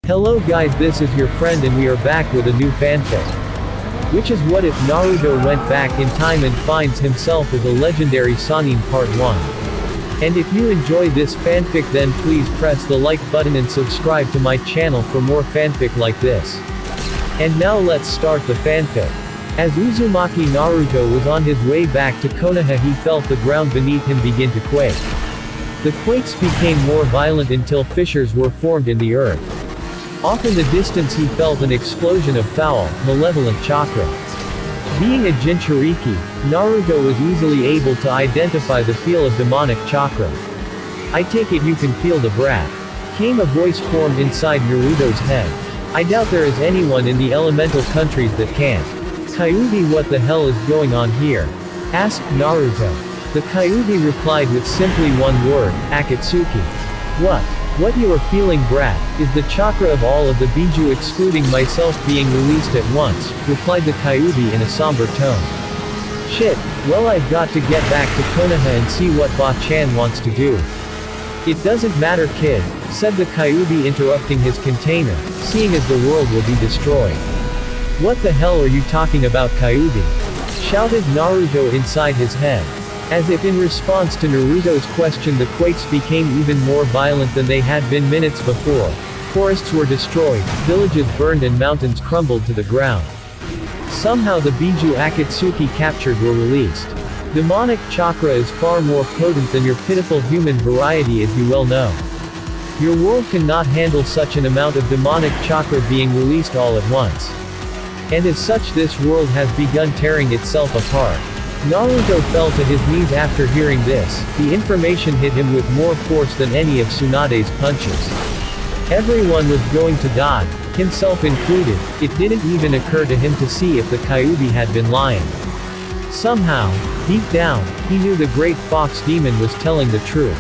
Hello guys, this is your friend and we are back with a new fanfic. Which is what if Naruto went back in time and finds himself as a legendary Sannin Part 1. And if you enjoy this fanfic then please press the like button and subscribe to my channel for more fanfic like this. And now let's start the fanfic. As Uzumaki Naruto was on his way back to Konoha he felt the ground beneath him begin to quake. The quakes became more violent until fissures were formed in the earth. Off in the distance he felt an explosion of foul, malevolent chakra. Being a Jinchuriki, Naruto was easily able to identify the feel of demonic chakra. "I take it you can feel the brat," came a voice formed inside Naruto's head. "I doubt there is anyone in the elemental countries that can't." "Kyuubi, what the hell is going on here?" asked Naruto. The Kyuubi replied with simply one word, "Akatsuki." What you are feeling, brat, is the chakra of all of the Biju excluding myself being released at once, replied the Kyuubi in a somber tone. "Shit, well I've got to get back to Konoha and see what Ba-chan wants to do." "It doesn't matter kid," said the Kyuubi interrupting his container, seeing as the world will be destroyed. "What the hell are you talking about Kyuubi?" shouted Naruto inside his head. As if in response to Naruto's question the quakes became even more violent than they had been minutes before. Forests were destroyed, villages burned and mountains crumbled to the ground. Somehow the Biju Akatsuki captured were released. Demonic chakra is far more potent than your pitiful human variety as you well know. Your world cannot handle such an amount of demonic chakra being released all at once. And as such this world has begun tearing itself apart. Naruto fell to his knees after hearing this. The information hit him with more force than any of Tsunade's punches. Everyone was going to die, himself included. It didn't even occur to him to see if the Kyuubi had been lying. Somehow, deep down, he knew the great fox demon was telling the truth.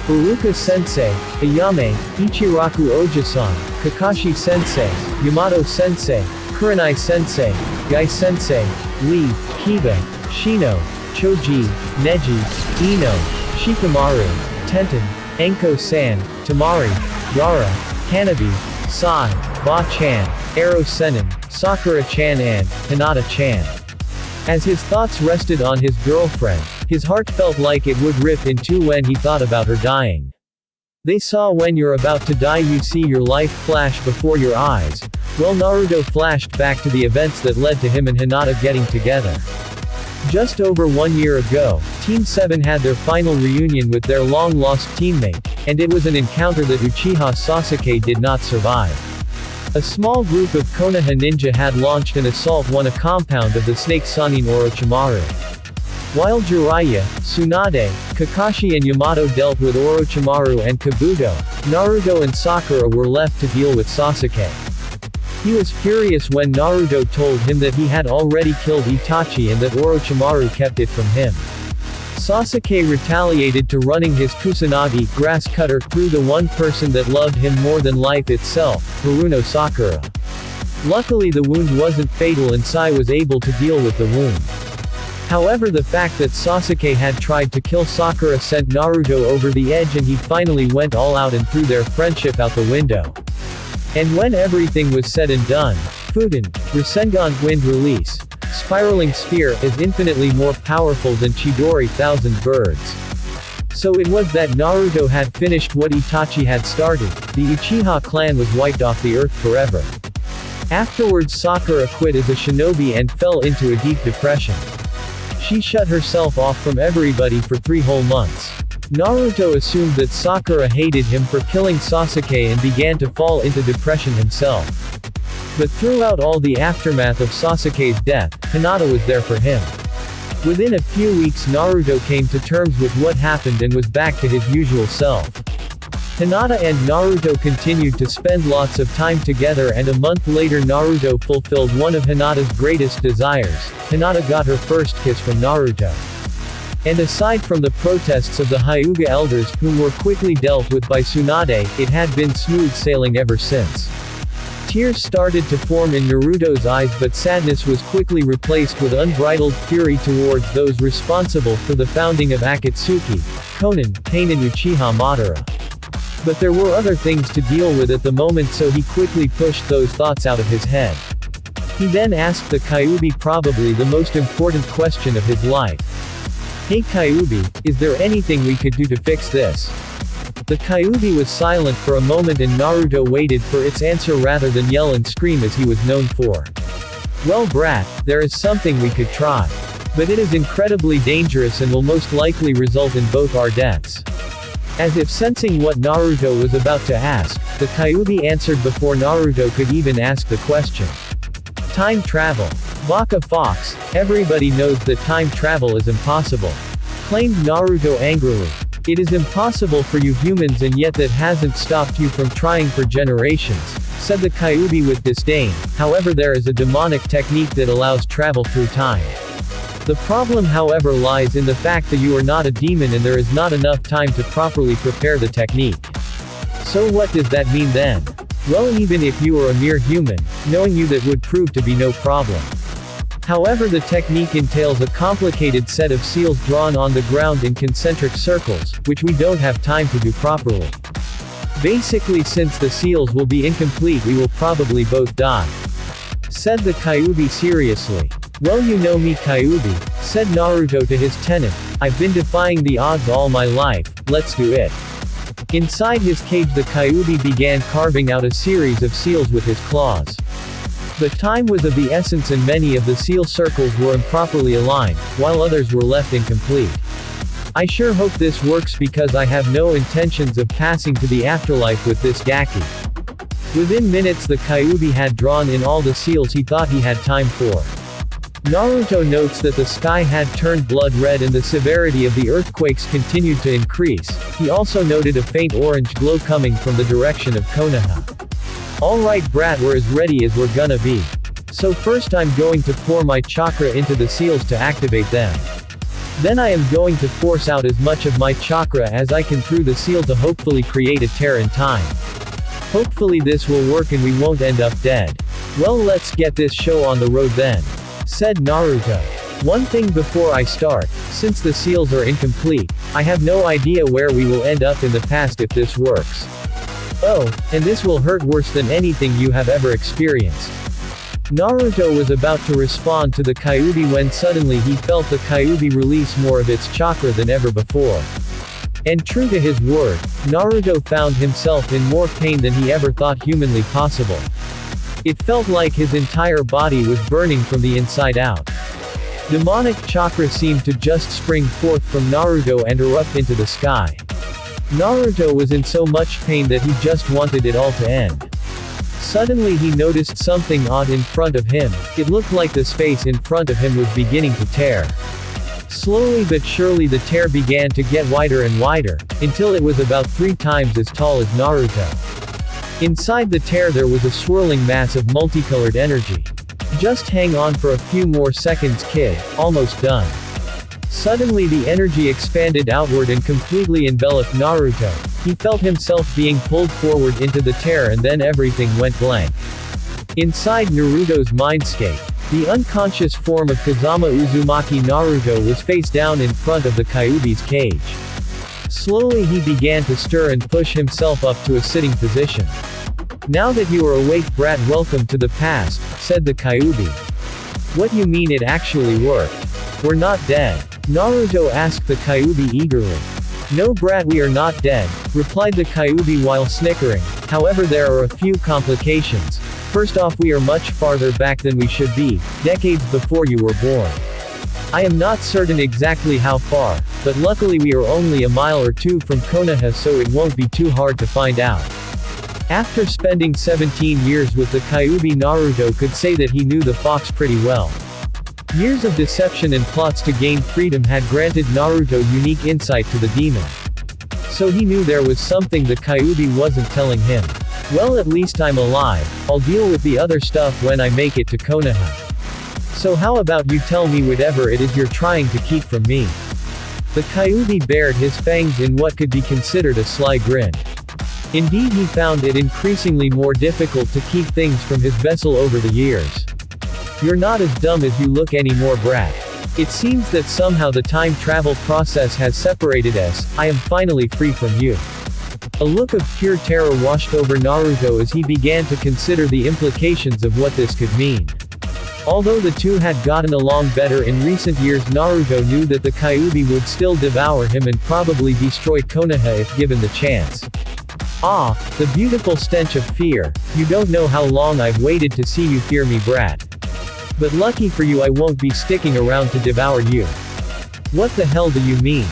Iruka-sensei, Ayame, Ichiraku Ojisan, Kakashi-sensei, Yamato-sensei, Kurenai-sensei, Gai-sensei, Lee, Kiba, Shino, Choji, Neji, Ino, Shikamaru, Tenten, Enko-san, Tamari, Gaara, Hanabi, Sai, Ba-chan, Ero Sennin, Sakura-chan and Hinata-chan. As his thoughts rested on his girlfriend, his heart felt like it would rip in two when he thought about her dying. They saw when you're about to die you see your life flash before your eyes. Well, Naruto flashed back to the events that led to him and Hinata getting together. Just over 1 year ago, Team 7 had their final reunion with their long-lost teammate, and it was an encounter that Uchiha Sasuke did not survive. A small group of Konoha ninja had launched an assault on a compound of the snake Sannin Orochimaru. While Jiraiya, Tsunade, Kakashi and Yamato dealt with Orochimaru and Kabuto, Naruto and Sakura were left to deal with Sasuke. He was furious when Naruto told him that he had already killed Itachi and that Orochimaru kept it from him. Sasuke retaliated to running his Kusanagi grass cutter through the one person that loved him more than life itself, Haruno Sakura. Luckily the wound wasn't fatal and Sai was able to deal with the wound. However, the fact that Sasuke had tried to kill Sakura sent Naruto over the edge and he finally went all out and threw their friendship out the window. And when everything was said and done, Fuden, Rasengan Wind Release, Spiraling Sphere, is infinitely more powerful than Chidori Thousand Birds. So it was that Naruto had finished what Itachi had started. The Uchiha clan was wiped off the earth forever. Afterwards Sakura quit as a shinobi and fell into a deep depression. She shut herself off from everybody for 3 whole months. Naruto assumed that Sakura hated him for killing Sasuke and began to fall into depression himself. But throughout all the aftermath of Sasuke's death, Hinata was there for him. Within a few weeks Naruto came to terms with what happened and was back to his usual self. Hinata and Naruto continued to spend lots of time together and a month later Naruto fulfilled one of Hinata's greatest desires. Hinata got her first kiss from Naruto. And aside from the protests of the Hyuga elders, whom were quickly dealt with by Tsunade, it had been smooth sailing ever since. Tears started to form in Naruto's eyes but sadness was quickly replaced with unbridled fury towards those responsible for the founding of Akatsuki, Konan, Pain and Uchiha Madara. But there were other things to deal with at the moment, so he quickly pushed those thoughts out of his head. He then asked the Kyuubi probably the most important question of his life. "Hey Kyuubi, is there anything we could do to fix this?" The Kyuubi was silent for a moment and Naruto waited for its answer rather than yell and scream as he was known for. "Well brat, there is something we could try. But it is incredibly dangerous and will most likely result in both our deaths." As if sensing what Naruto was about to ask, the Kyuubi answered before Naruto could even ask the question. "Time travel. Baka Fox, everybody knows that time travel is impossible," claimed Naruto angrily. "It is impossible for you humans and yet that hasn't stopped you from trying for generations," said the Kyuubi with disdain. "However, there is a demonic technique that allows travel through time. The problem however lies in the fact that you are not a demon and there is not enough time to properly prepare the technique." "So what does that mean then?" "Well, even if you are a mere human, knowing you that would prove to be no problem. However, the technique entails a complicated set of seals drawn on the ground in concentric circles, which we don't have time to do properly. Basically, since the seals will be incomplete, we will probably both die," said the Kyuubi seriously. "Well, you know me Kyuubi," said Naruto to his tenant, "I've been defying the odds all my life, let's do it." Inside his cage the Kyuubi began carving out a series of seals with his claws. The time was of the essence and many of the seal circles were improperly aligned, while others were left incomplete. "I sure hope this works because I have no intentions of passing to the afterlife with this gaki." Within minutes the Kyuubi had drawn in all the seals he thought he had time for. Naruto notes that the sky had turned blood red and the severity of the earthquakes continued to increase. He also noted a faint orange glow coming from the direction of Konoha. "Alright brat, we're as ready as we're gonna be. So first I'm going to pour my chakra into the seals to activate them. Then I am going to force out as much of my chakra as I can through the seal to hopefully create a tear in time. Hopefully this will work and we won't end up dead. Well, let's get this show on the road then," said Naruto. "One thing before I start, since the seals are incomplete, I have no idea where we will end up in the past if this works. Oh, and this will hurt worse than anything you have ever experienced." Naruto was about to respond to the Kyuubi when suddenly he felt the Kyuubi release more of its chakra than ever before. And true to his word, Naruto found himself in more pain than he ever thought humanly possible. It felt like his entire body was burning from the inside out. Demonic chakra seemed to just spring forth from Naruto and erupt into the sky. Naruto was in so much pain that he just wanted it all to end. Suddenly he noticed something odd in front of him. It looked like the space in front of him was beginning to tear. Slowly but surely the tear began to get wider and wider, until it was about 3 times as tall as Naruto. Inside the tear there was a swirling mass of multicolored energy. "Just hang on for a few more seconds kid, almost done." Suddenly the energy expanded outward and completely enveloped Naruto. He felt himself being pulled forward into the tear and then everything went blank. Inside Naruto's mindscape, the unconscious form of Kazama Uzumaki Naruto was face down in front of the Kyuubi's cage. Slowly he began to stir and push himself up to a sitting position. "Now that you are awake brat, welcome to the past," said the Kyuubi. "What you mean it actually worked? We're not dead?" Naruto asked the Kyuubi eagerly. "No brat, we are not dead," replied the Kyuubi while snickering. "However, there are a few complications. First off, we are much farther back than we should be, decades before you were born. I am not certain exactly how far, but luckily we are only a mile or 2 from Konoha, so it won't be too hard to find out." After spending 17 years with the Kyuubi, Naruto could say that he knew the fox pretty well. Years of deception and plots to gain freedom had granted Naruto unique insight to the demon. So he knew there was something the Kyuubi wasn't telling him. "Well, at least I'm alive. I'll deal with the other stuff when I make it to Konoha. So how about you tell me whatever it is you're trying to keep from me?" The Kyuubi bared his fangs in what could be considered a sly grin. Indeed, he found it increasingly more difficult to keep things from his vessel over the years. "You're not as dumb as you look anymore brat. It seems that somehow the time travel process has separated us. I am finally free from you." A look of pure terror washed over Naruto as he began to consider the implications of what this could mean. Although the two had gotten along better in recent years, Naruto knew that the Kyuubi would still devour him and probably destroy Konoha if given the chance. Ah, the beautiful stench of fear. You don't know how long I've waited to see you fear me, brat. But lucky for you, I won't be sticking around to devour you. What the hell do you mean?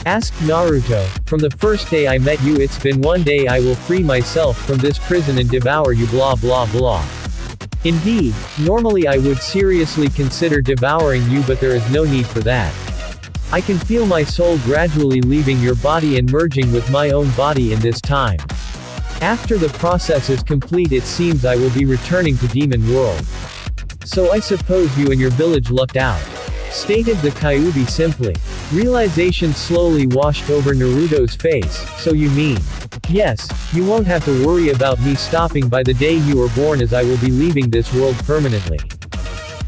Asked Naruto. From the first day I met you, it's been one day I will free myself from this prison and devour you, blah blah blah. Indeed, normally I would seriously consider devouring you, but there is no need for that. I can feel my soul gradually leaving your body and merging with my own body in this time. After the process is complete, it seems I will be returning to Demon World. So I suppose you and your village lucked out. Stated the Kyuubi simply. Realization slowly washed over Naruto's face. So you mean? Yes, you won't have to worry about me stopping by the day you were born, as I will be leaving this world permanently.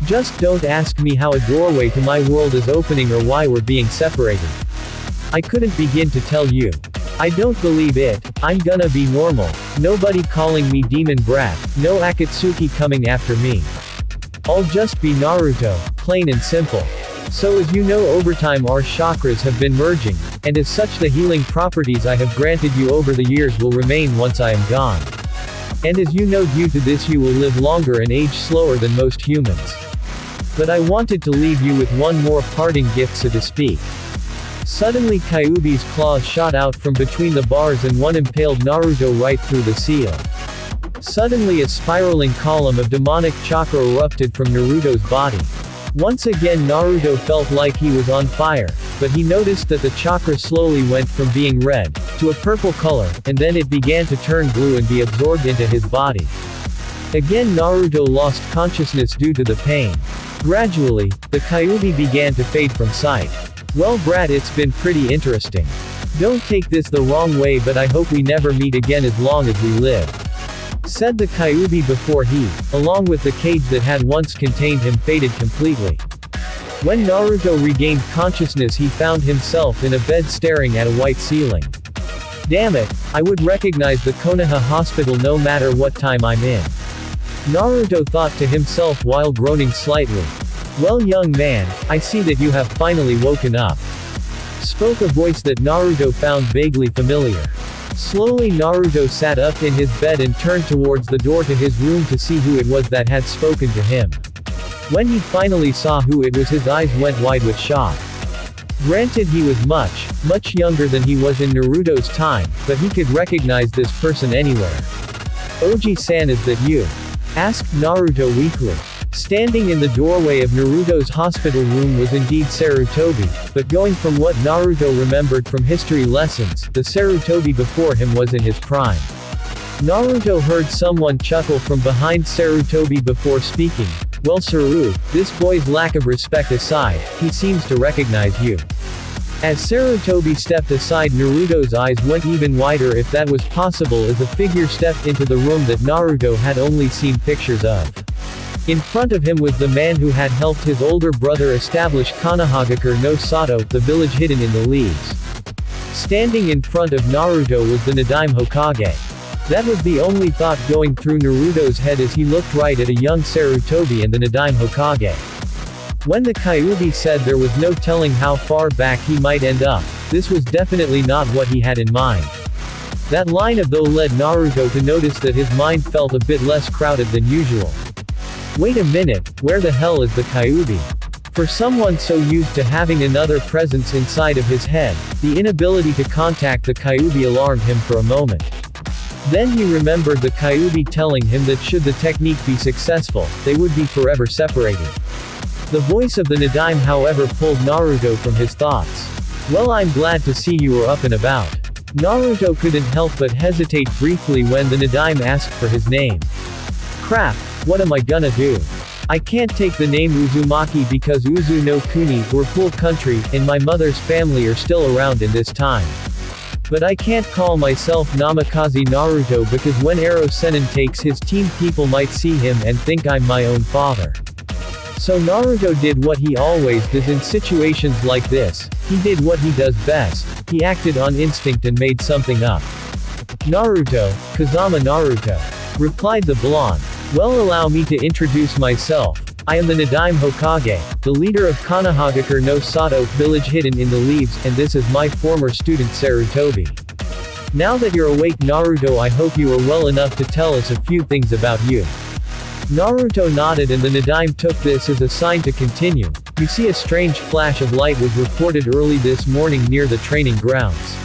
Just don't ask me how a doorway to my world is opening or why we're being separated. I couldn't begin to tell you. I don't believe it. I'm gonna be normal. Nobody calling me demon brat. No Akatsuki coming after me. I'll just be Naruto, plain and simple. So as you know, over time our chakras have been merging, and as such the healing properties I have granted you over the years will remain once I am gone. And as you know, due to this you will live longer and age slower than most humans. But I wanted to leave you with one more parting gift, so to speak. Suddenly Kyuubi's claws shot out from between the bars and one impaled Naruto right through the seal. Suddenly a spiraling column of demonic chakra erupted from Naruto's body. Once again Naruto felt like he was on fire, but he noticed that the chakra slowly went from being red to a purple color, and then it began to turn blue and be absorbed into his body. Again Naruto lost consciousness due to the pain. Gradually, the Kyuubi began to fade from sight. Well brat, it's been pretty interesting. Don't take this the wrong way, but I hope we never meet again as long as we live. Said the Kyuubi before he, along with the cage that had once contained him, faded completely. When Naruto regained consciousness, he found himself in a bed staring at a white ceiling. Damn it, I would recognize the Konoha hospital no matter what time I'm in. Naruto thought to himself while groaning slightly. Well young man, I see that you have finally woken up. Spoke a voice that Naruto found vaguely familiar. Slowly Naruto sat up in his bed and turned towards the door to his room to see who it was that had spoken to him. When he finally saw who it was, his eyes went wide with shock. Granted, he was much younger than he was in Naruto's time, but he could recognize this person anywhere. Oji-san, is that you? Asked Naruto weakly. Standing in the doorway of Naruto's hospital room was indeed Sarutobi, but going from what Naruto remembered from history lessons, the Sarutobi before him was in his prime. Naruto heard someone chuckle from behind Sarutobi before speaking. Well Saru, this boy's lack of respect aside, he seems to recognize you. As Sarutobi stepped aside, Naruto's eyes went even wider, if that was possible, as a figure stepped into the room that Naruto had only seen pictures of. In front of him was the man who had helped his older brother establish Konohagakure no Sato, the village hidden in the leaves. Standing in front of Naruto was the Nadaime Hokage. That was the only thought going through Naruto's head as he looked right at a young Sarutobi and the Nadaime Hokage. When the Kyuubi said there was no telling how far back he might end up, this was definitely not what he had in mind. That line of though led Naruto to notice that his mind felt a bit less crowded than usual. Wait a minute, where the hell is the Kyuubi? For someone so used to having another presence inside of his head, the inability to contact the Kyuubi alarmed him for a moment. Then he remembered the Kyuubi telling him that should the technique be successful, they would be forever separated. The voice of the Nadaime, however, pulled Naruto from his thoughts. Well, I'm glad to see you are up and about. Naruto couldn't help but hesitate briefly when the Nadaime asked for his name. Crap, what am I gonna do? I can't take the name Uzumaki because Uzu no Kuni, or Pool Country, and my mother's family are still around in this time. But I can't call myself Namikaze Naruto because when Ero Sannin takes his team, people might see him and think I'm my own father. So Naruto did what he always does in situations like this. He did what he does best. He acted on instinct and made something up. Naruto, Kazama Naruto, replied the blonde. Well, allow me to introduce myself. I am the Nadaime Hokage, the leader of Konohagakure no Sato village hidden in the leaves, and this is my former student Sarutobi. Now that you're awake Naruto, I hope you are well enough to tell us a few things about you. Naruto nodded and the Nadaime took this as a sign to continue. You see, a strange flash of light was reported early this morning near the training grounds.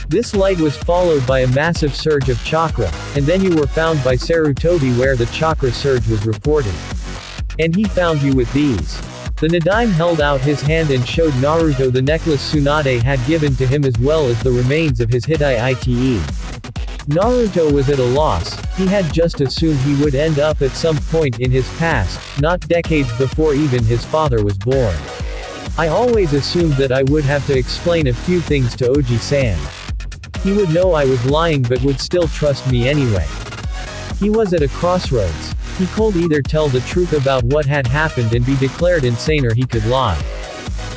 This light was followed by a massive surge of chakra, and then you were found by Sarutobi where the chakra surge was reported. And he found you with these. The Nadaime held out his hand and showed Naruto the necklace Tsunade had given to him as well as the remains of his Hitai Ite. Naruto was at a loss. He had just assumed he would end up at some point in his past, not decades before even his father was born. I always assumed that I would have to explain a few things to Oji-san. He would know I was lying but would still trust me anyway. He was at a crossroads. He could either tell the truth about what had happened and be declared insane, or he could lie.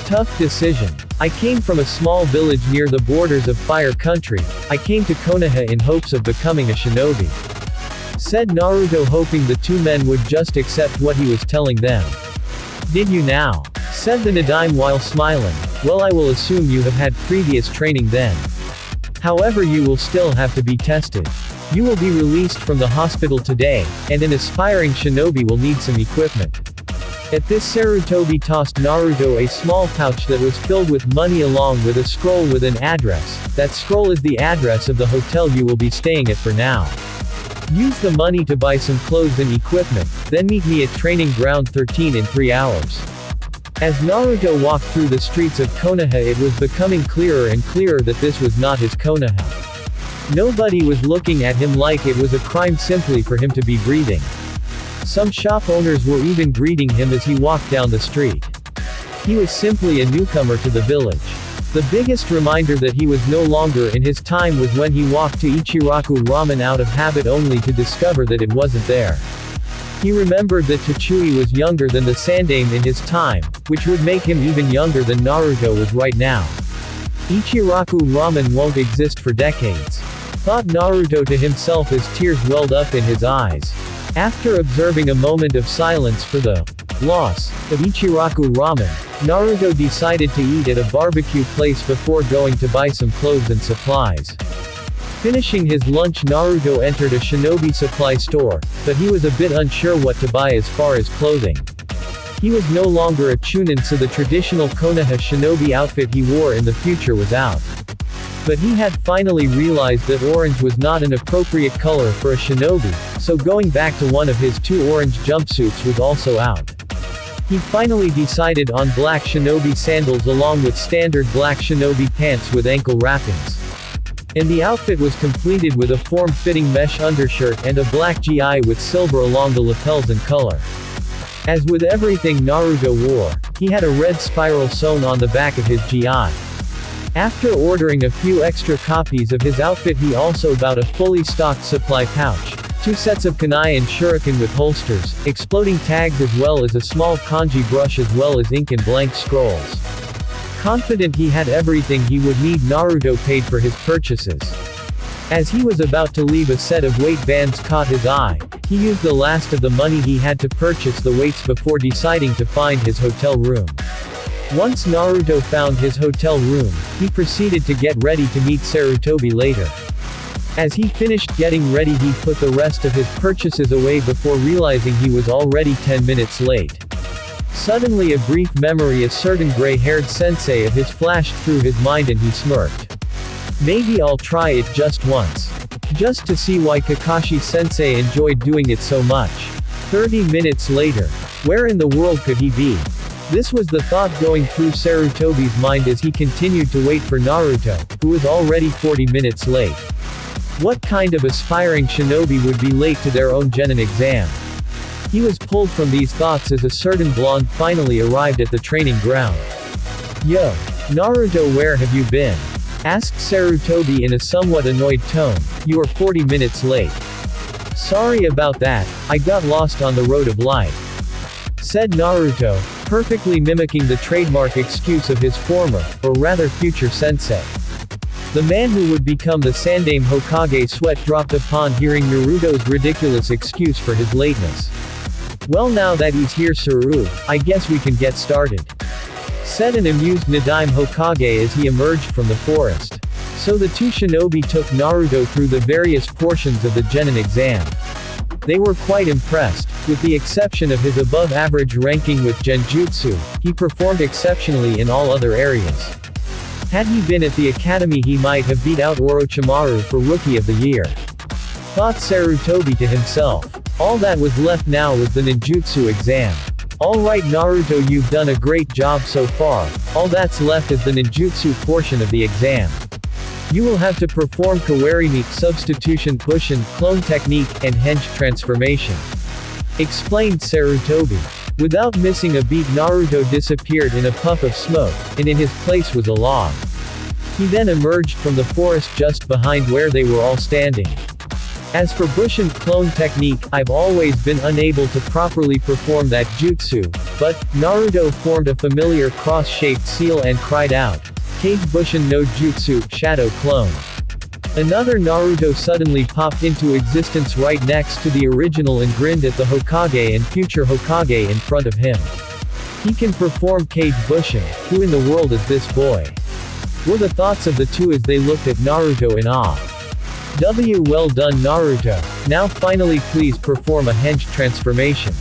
Tough decision. I came from a small village near the borders of Fire Country. I came to Konoha in hopes of becoming a shinobi. Said Naruto, hoping the two men would just accept what he was telling them. Did you now? Said the Nadaime while smiling. Well, I will assume you have had previous training then. However, you will still have to be tested. You will be released from the hospital today, and an aspiring shinobi will need some equipment. At this, Sarutobi tossed Naruto a small pouch that was filled with money along with a scroll with an address. That scroll is the address of the hotel you will be staying at for now. Use the money to buy some clothes and equipment, then meet me at Training Ground 13 in 3 hours. As Naruto walked through the streets of Konoha, it was becoming clearer and clearer that this was not his Konoha. Nobody was looking at him like it was a crime simply for him to be breathing. Some shop owners were even greeting him as he walked down the street. He was simply a newcomer to the village. The biggest reminder that he was no longer in his time was when he walked to Ichiraku Ramen out of habit, only to discover that it wasn't there. He remembered that Tachui was younger than the Sandaime in his time, which would make him even younger than Naruto was right now. Ichiraku Ramen won't exist for decades. Thought Naruto to himself as tears welled up in his eyes. After observing a moment of silence for the loss of Ichiraku Ramen, Naruto decided to eat at a barbecue place before going to buy some clothes and supplies. Finishing his lunch, Naruto entered a shinobi supply store, but he was a bit unsure what to buy as far as clothing. He was no longer a chunin, so the traditional Konoha shinobi outfit he wore in the future was out. But he had finally realized that orange was not an appropriate color for a shinobi, so going back to one of his 2 orange jumpsuits was also out. He finally decided on black shinobi sandals along with standard black shinobi pants with ankle wrappings. And the outfit was completed with a form-fitting mesh undershirt and a black gi with silver along the lapels and collar. As with everything Naruto wore, he had a red spiral sewn on the back of his gi. After ordering a few extra copies of his outfit, he also bought a fully stocked supply pouch, 2 sets of kunai and shuriken with holsters, exploding tags, as well as a small kanji brush, as well as ink and blank scrolls. Confident he had everything he would need, Naruto paid for his purchases. As he was about to leave, a set of weight bands caught his eye. He used the last of the money he had to purchase the weights before deciding to find his hotel room. Once Naruto found his hotel room, he proceeded to get ready to meet Sarutobi later. As he finished getting ready, he put the rest of his purchases away before realizing he was already 10 minutes late. Suddenly, a brief memory, a certain gray-haired sensei of his flashed through his mind and he smirked. Maybe I'll try it just once. Just to see why Kakashi-sensei enjoyed doing it so much. 30 minutes later. Where in the world could he be? This was the thought going through Sarutobi's mind as he continued to wait for Naruto, who was already 40 minutes late. What kind of aspiring shinobi would be late to their own genin exam? He was pulled from these thoughts as a certain blonde finally arrived at the training ground. Yo, Naruto, where have you been? Asked Sarutobi in a somewhat annoyed tone. You are 40 minutes late. Sorry about that, I got lost on the road of life. Said Naruto, perfectly mimicking the trademark excuse of his former, or rather future sensei. The man who would become the Sannin Hokage sweat dropped upon hearing Naruto's ridiculous excuse for his lateness. "Well, now that he's here, Saru, I guess we can get started," said an amused Ninjavibe Hokage as he emerged from the forest. So the two shinobi took Naruto through the various portions of the Genin exam. They were quite impressed. With the exception of his above-average ranking with Genjutsu, he performed exceptionally in all other areas. Had he been at the academy, he might have beat out Orochimaru for Rookie of the Year, thought Sarutobi to himself. All that was left now was the ninjutsu exam. "Alright Naruto, you've done a great job so far. All that's left is the ninjutsu portion of the exam. You will have to perform Kawarimi, substitution Bushin, clone technique, and henge transformation," explained Sarutobi. Without missing a beat, Naruto disappeared in a puff of smoke, and in his place was a log. He then emerged from the forest just behind where they were all standing. "As for Bushin clone technique, I've always been unable to properly perform that jutsu, but," Naruto formed a familiar cross-shaped seal and cried out, "Kage Bushin no Jutsu, Shadow Clone." Another Naruto suddenly popped into existence right next to the original and grinned at the Hokage and future Hokage in front of him. "He can perform Kage Bushin. Who in the world is this boy?" were the thoughts of the two as they looked at Naruto in awe. Well done Naruto. Now finally please perform a henge transformation."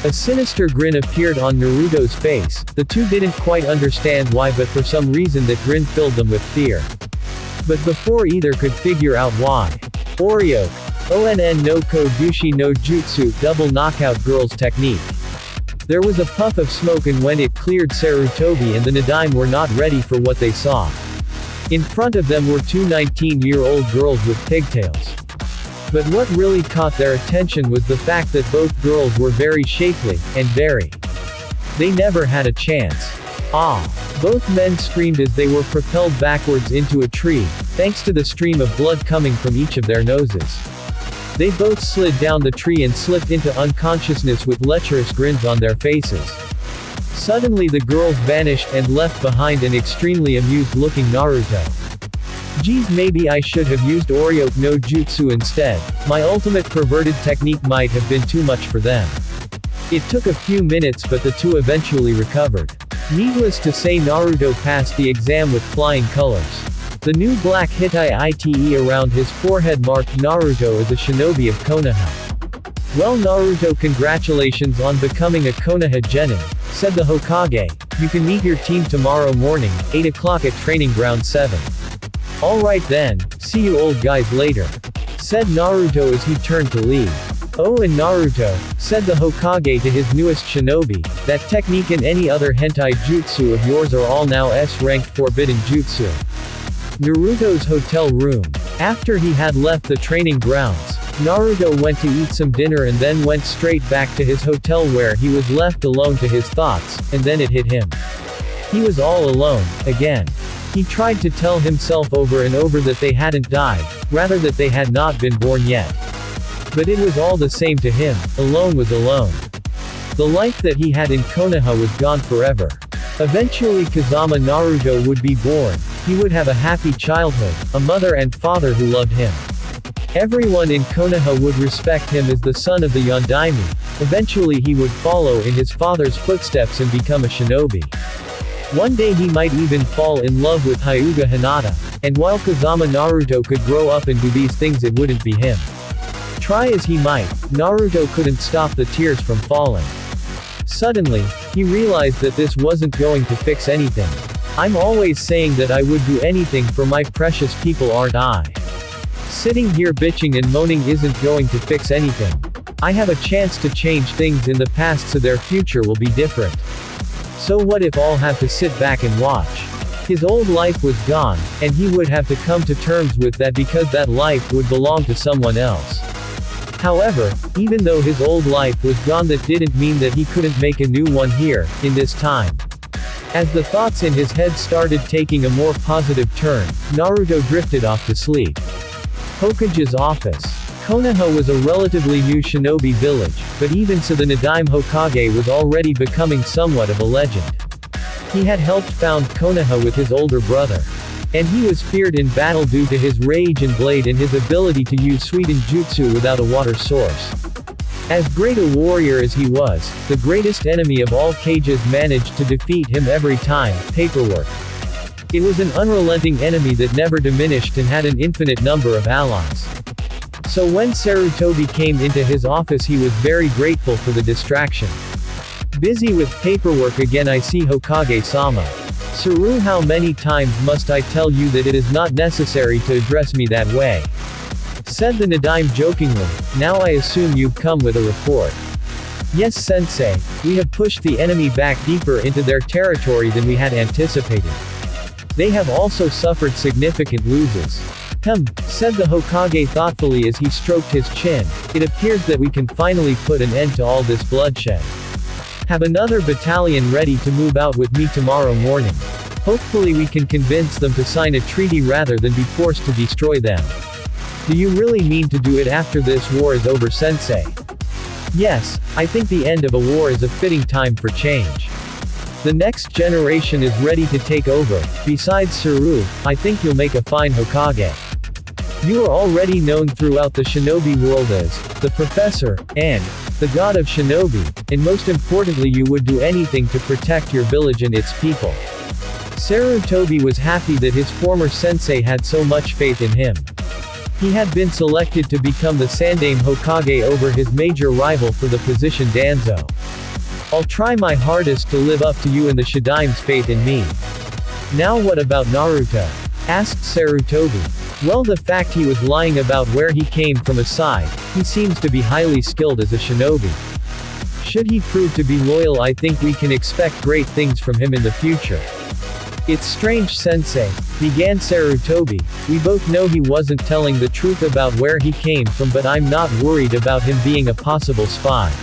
A sinister grin appeared on Naruto's face. The two didn't quite understand why, but for some reason that grin filled them with fear. But before either could figure out why, Orioke, Onn no Kobushi no Jutsu, double knockout girls technique. There was a puff of smoke, and when it cleared, Sarutobi and the Ninjavibe were not ready for what they saw. In front of them were two 19-year-old girls with pigtails. But what really caught their attention was the fact that both girls were very shapely, and very. They never had a chance. "Ah!" Both men screamed as they were propelled backwards into a tree, thanks to the stream of blood coming from each of their noses. They both slid down the tree and slipped into unconsciousness with lecherous grins on their faces. Suddenly the girls vanished and left behind an extremely amused-looking Naruto. "Geez, maybe I should have used Orioke no Jutsu instead. My ultimate perverted technique might have been too much for them." It took a few minutes, but the two eventually recovered. Needless to say, Naruto passed the exam with flying colors. The new black Hitai around his forehead marked Naruto as a shinobi of Konoha. "Well Naruto, congratulations on becoming a Konoha Genin," said the Hokage. "You can meet your team tomorrow morning, 8 o'clock at Training Ground 7. "Alright then, see you old guys later," said Naruto as he turned to leave. "Oh, and Naruto," said the Hokage to his newest shinobi, "that technique and any other hentai jutsu of yours are all now S-ranked forbidden jutsu." Naruto's hotel room. After he had left the training grounds, Naruto went to eat some dinner and then went straight back to his hotel, where he was left alone to his thoughts, and then it hit him. He was all alone, again. He tried to tell himself over and over that they hadn't died, rather that they had not been born yet. But it was all the same to him. Alone was alone. The life that he had in Konoha was gone forever. Eventually Kazama Naruto would be born. He would have a happy childhood, a mother and father who loved him. Everyone in Konoha would respect him as the son of the Yondaime. Eventually he would follow in his father's footsteps and become a shinobi. One day he might even fall in love with Hyuga Hinata. And while Kazama Naruto could grow up and do these things, it wouldn't be him. Try as he might, Naruto couldn't stop the tears from falling. Suddenly, he realized that this wasn't going to fix anything. "I'm always saying that I would do anything for my precious people, aren't I? Sitting here bitching and moaning isn't going to fix anything. I have a chance to change things in the past so their future will be different. So what if I'll have to sit back and watch?" His old life was gone, and he would have to come to terms with that because that life would belong to someone else. However, even though his old life was gone, that didn't mean that he couldn't make a new one here, in this time. As the thoughts in his head started taking a more positive turn, Naruto drifted off to sleep. Hokage's office. Konoha was a relatively new shinobi village, but even so the Ninjavibe Hokage was already becoming somewhat of a legend. He had helped found Konoha with his older brother. And he was feared in battle due to his rage and blade and his ability to use Suiten Jutsu without a water source. As great a warrior as he was, the greatest enemy of all cages managed to defeat him every time, paperwork. It was an unrelenting enemy that never diminished and had an infinite number of allies. So when Sarutobi came into his office he was very grateful for the distraction. Busy with paperwork again I see Hokage-sama. Saru, how many times must I tell you that it is not necessary to address me that way? Said the Nadaime jokingly. Now I assume you've come with a report. Yes sensei, we have pushed the enemy back deeper into their territory than we had anticipated. They have also suffered significant losses. Said the Hokage thoughtfully as he stroked his chin, it appears that we can finally put an end to all this bloodshed. Have another battalion ready to move out with me tomorrow morning. Hopefully we can convince them to sign a treaty rather than be forced to destroy them. Do you really mean to do it after this war is over, sensei? Yes, I think the end of a war is a fitting time for change. The next generation is ready to take over. Besides Saru, I think you'll make a fine Hokage. You are already known throughout the shinobi world as the Professor, and the God of Shinobi, and most importantly you would do anything to protect your village and its people. Sarutobi was happy that his former sensei had so much faith in him. He had been selected to become the Sandaime Hokage over his major rival for the position Danzo. I'll try my hardest to live up to you and the Shidaime's faith in me. Now what about Naruto? Asked Sarutobi. Well, the fact he was lying about where he came from aside, he seems to be highly skilled as a shinobi. Should he prove to be loyal I think we can expect great things from him in the future. It's strange sensei, began Sarutobi, we both know he wasn't telling the truth about where he came from but I'm not worried about him being a possible spy.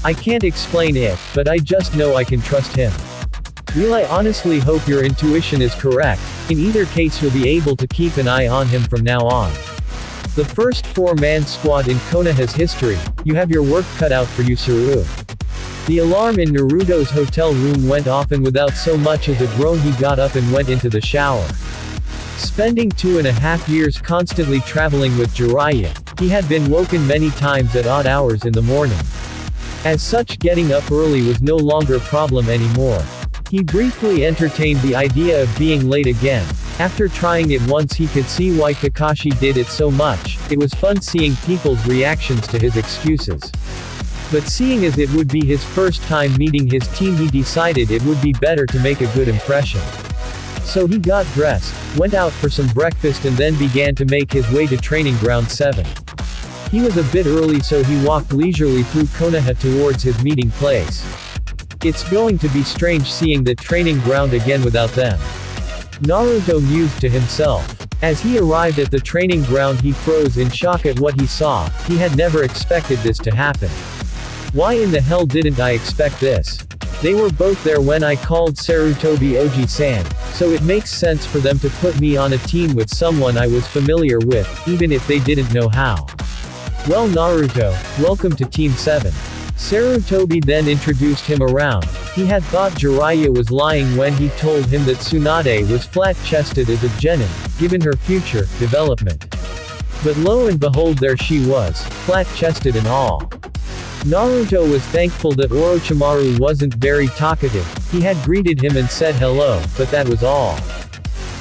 I can't explain it, but I just know I can trust him. Well, I honestly hope your intuition is correct. In either case you'll be able to keep an eye on him from now on. The first four-man squad in Konoha's history, you have your work cut out for you, Saru. The alarm in Naruto's hotel room went off and without so much as a groan he got up and went into the shower. Spending 2.5 years constantly traveling with Jiraiya, he had been woken many times at odd hours in the morning. As such, getting up early was no longer a problem anymore. He briefly entertained the idea of being late again. After trying it once he could see why Kakashi did it so much. It was fun seeing people's reactions to his excuses. But seeing as it would be his first time meeting his team he decided it would be better to make a good impression. So he got dressed, went out for some breakfast and then began to make his way to Training Ground 7. He was a bit early so he walked leisurely through Konoha towards his meeting place. It's going to be strange seeing the training ground again without them. Naruto mused to himself. As he arrived at the training ground he froze in shock at what he saw. He had never expected this to happen. Why in the hell didn't I expect this? They were both there when I called Sarutobi Oji-san, so it makes sense for them to put me on a team with someone I was familiar with, even if they didn't know how. Well Naruto, welcome to Team 7. Sarutobi then introduced him around. He had thought Jiraiya was lying when he told him that Tsunade was flat-chested as a genin, given her future development. But lo and behold there she was, flat-chested and all. Naruto was thankful that Orochimaru wasn't very talkative. He had greeted him and said hello, but that was all.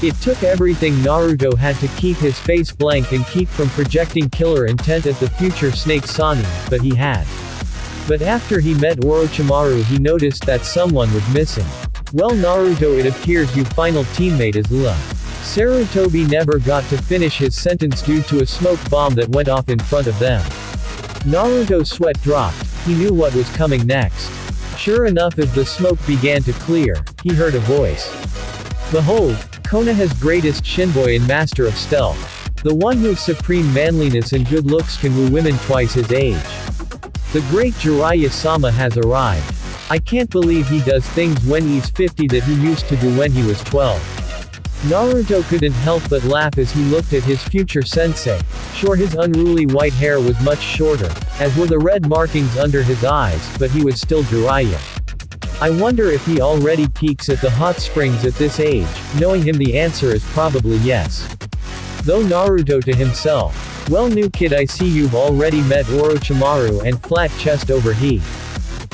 It took everything Naruto had to keep his face blank and keep from projecting killer intent at the future Snake Sannin, but he had. But after he met Orochimaru he noticed that someone was missing. Well Naruto, it appears your final teammate is Ua. Sarutobi never got to finish his sentence due to a smoke bomb that went off in front of them. Naruto's sweat dropped. He knew what was coming next. Sure enough, as the smoke began to clear, he heard a voice. Behold, Konoha's greatest shinboy and master of stealth. The one whose supreme manliness and good looks can woo women twice his age. The great Jiraiya-sama has arrived. I can't believe he does things when he's 50 that he used to do when he was 12. Naruto couldn't help but laugh as he looked at his future sensei. Sure, his unruly white hair was much shorter, as were the red markings under his eyes, but he was still Jiraiya. I wonder if he already peeks at the hot springs at this age. Knowing him, the answer is probably yes. Though Naruto to himself, well, new kid, I see you've already met Orochimaru, and flat chest over he.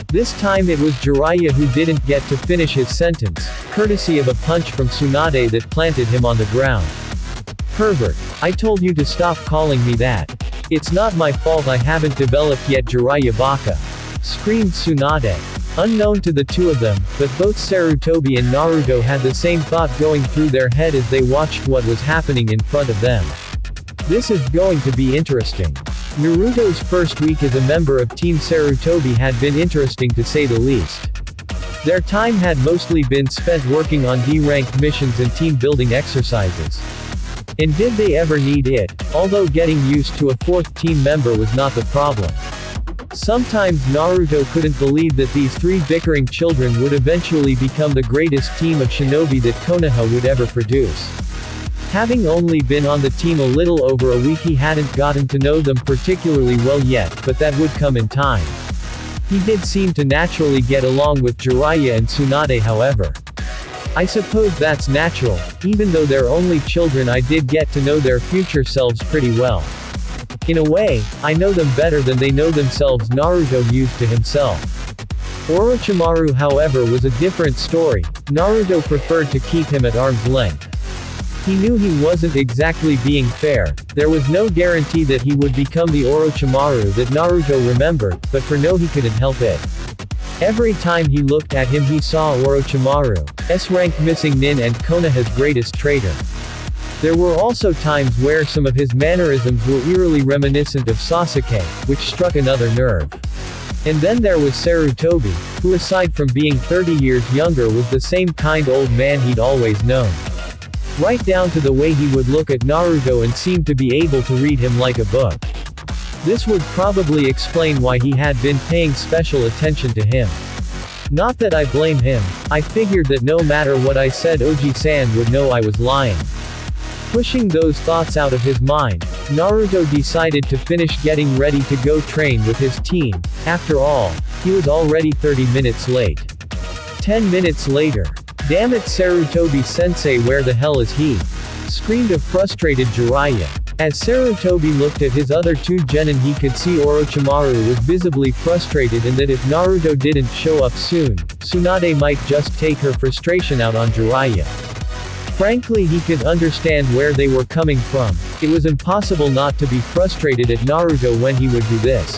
This time it was Jiraiya who didn't get to finish his sentence, courtesy of a punch from Tsunade that planted him on the ground. Pervert. I told you to stop calling me that. It's not my fault I haven't developed yet, Jiraiya Baka. Screamed Tsunade. Unknown to the two of them, but both Sarutobi and Naruto had the same thought going through their head as they watched what was happening in front of them. This is going to be interesting. Naruto's first week as a member of Team Sarutobi had been interesting to say the least. Their time had mostly been spent working on D-ranked missions and team-building exercises. And did they ever need it? Although getting used to a fourth team member was not the problem. Sometimes Naruto couldn't believe that these three bickering children would eventually become the greatest team of shinobi that Konoha would ever produce. Having only been on the team a little over a week, he hadn't gotten to know them particularly well yet, but that would come in time. He did seem to naturally get along with Jiraiya and Tsunade, however. I suppose that's natural. Even though they're only children, I did get to know their future selves pretty well. In a way, I know them better than they know themselves, Naruto mused to himself. Orochimaru, however, was a different story. Naruto preferred to keep him at arm's length. He knew he wasn't exactly being fair. There was no guarantee that he would become the Orochimaru that Naruto remembered, but for no, he couldn't help it. Every time he looked at him, he saw Orochimaru, S-rank missing nin and Konoha's greatest traitor. There were also times where some of his mannerisms were eerily reminiscent of Sasuke, which struck another nerve. And then there was Sarutobi, who aside from being 30 years younger was the same kind old man he'd always known. Right down to the way he would look at Naruto and seemed to be able to read him like a book. This would probably explain why he had been paying special attention to him. Not that I blame him. I figured that no matter what I said, Oji-san would know I was lying. Pushing those thoughts out of his mind, Naruto decided to finish getting ready to go train with his team. After all, he was already 30 minutes late. 10 minutes later. Damn it, Sarutobi-sensei, where the hell is he? Screamed a frustrated Jiraiya. As Sarutobi looked at his other two genin, he could see Orochimaru was visibly frustrated and that if Naruto didn't show up soon, Tsunade might just take her frustration out on Jiraiya. Frankly, he could understand where they were coming from. It was impossible not to be frustrated at Naruto when he would do this.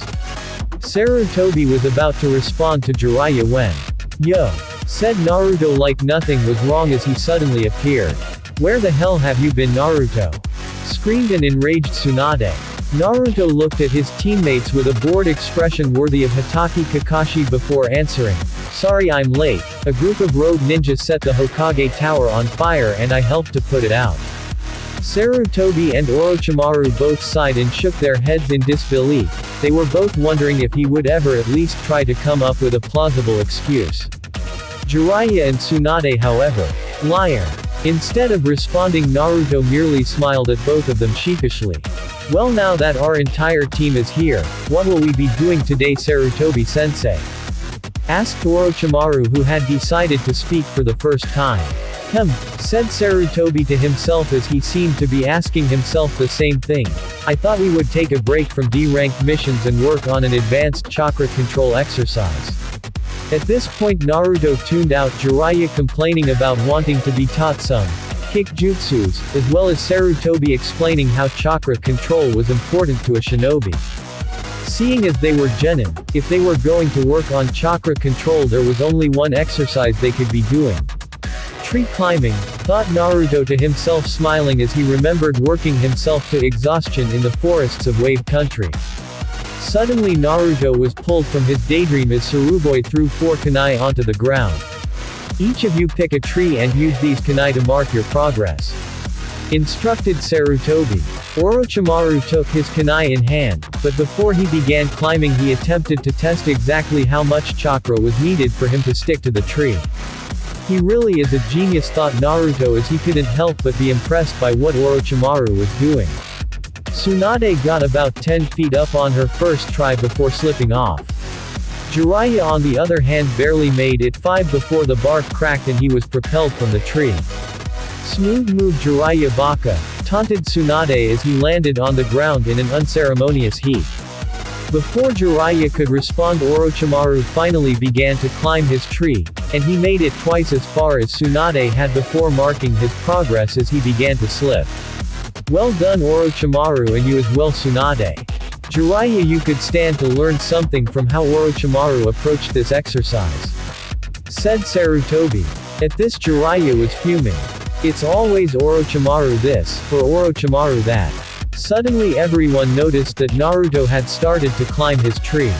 Sarutobi was about to respond to Jiraiya when, "Yo," said Naruto like nothing was wrong as he suddenly appeared. "Where the hell have you been, Naruto?" screamed an enraged Tsunade. Naruto looked at his teammates with a bored expression worthy of Hitaki Kakashi before answering, "Sorry I'm late. A group of rogue ninjas set the Hokage Tower on fire and I helped to put it out." Sarutobi and Orochimaru both sighed and shook their heads in disbelief. They were both wondering if he would ever at least try to come up with a plausible excuse. Jiraiya and Tsunade, however, liar. Instead of responding, Naruto merely smiled at both of them sheepishly. "Well, now that our entire team is here, what will we be doing today, Sarutobi-sensei?" asked Orochimaru, who had decided to speak for the first time. Said Sarutobi to himself as he seemed to be asking himself the same thing. "I thought we would take a break from D-ranked missions and work on an advanced chakra control exercise." At this point, Naruto tuned out Jiraiya complaining about wanting to be taught some kick jutsus, as well as Sarutobi explaining how chakra control was important to a shinobi. Seeing as they were genin, if they were going to work on chakra control, there was only one exercise they could be doing. Tree climbing, thought Naruto to himself, smiling as he remembered working himself to exhaustion in the forests of Wave Country. Suddenly Naruto was pulled from his daydream as Tsuruboy threw 4 kunai onto the ground. "Each of you pick a tree and use these kunai to mark your progress," instructed Sarutobi. Orochimaru took his kunai in hand, but before he began climbing he attempted to test exactly how much chakra was needed for him to stick to the tree. He really is a genius, thought Naruto as he couldn't help but be impressed by what Orochimaru was doing. Tsunade got about 10 feet up on her first try before slipping off. Jiraiya on the other hand barely made it 5 before the bark cracked and he was propelled from the tree. Smooth move Jiraiya Baka, taunted Tsunade as he landed on the ground in an unceremonious heap. Before Jiraiya could respond, Orochimaru finally began to climb his tree, and he made it twice as far as Tsunade had before, marking his progress as he began to slip. Well done Orochimaru, and you as well Tsunade. Jiraiya, you could stand to learn something from how Orochimaru approached this exercise, said Sarutobi. At this Jiraiya was fuming. It's always Orochimaru this, or Orochimaru that. Suddenly everyone noticed that Naruto had started to climb his tree.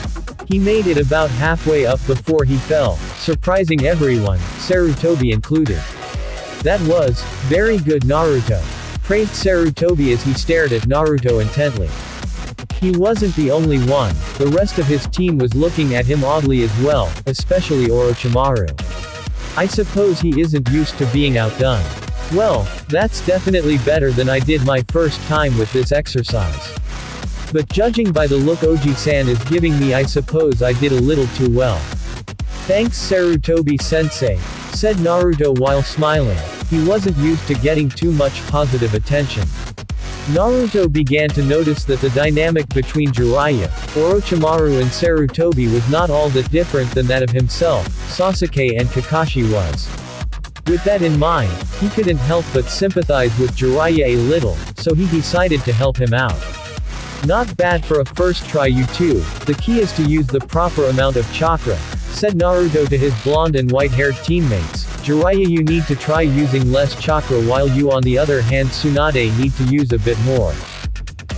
He made it about halfway up before he fell, surprising everyone, Sarutobi included. That was very good Naruto, praised Sarutobi as he stared at Naruto intently. He wasn't the only one, the rest of his team was looking at him oddly as well, especially Orochimaru. I suppose he isn't used to being outdone. Well, that's definitely better than I did my first time with this exercise. But judging by the look Oji-san is giving me, I suppose I did a little too well. Thanks Sarutobi-sensei, said Naruto while smiling. He wasn't used to getting too much positive attention. Naruto began to notice that the dynamic between Jiraiya, Orochimaru and Sarutobi was not all that different than that of himself, Sasuke and Kakashi was. With that in mind, he couldn't help but sympathize with Jiraiya a little, so he decided to help him out. Not bad for a first try you two, the key is to use the proper amount of chakra, said Naruto to his blonde and white-haired teammates. Jiraiya, you need to try using less chakra, while you on the other hand Tsunade need to use a bit more.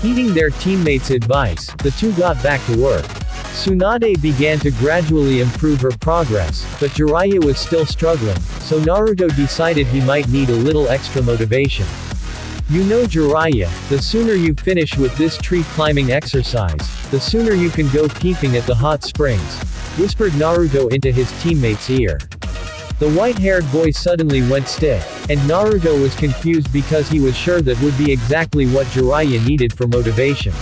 Heeding their teammates' advice, the two got back to work. Tsunade began to gradually improve her progress, but Jiraiya was still struggling, so Naruto decided he might need a little extra motivation. You know Jiraiya, the sooner you finish with this tree climbing exercise, the sooner you can go peeping at the hot springs, whispered Naruto into his teammate's ear. The white-haired boy suddenly went stiff, and Naruto was confused because he was sure that would be exactly what Jiraiya needed for motivation.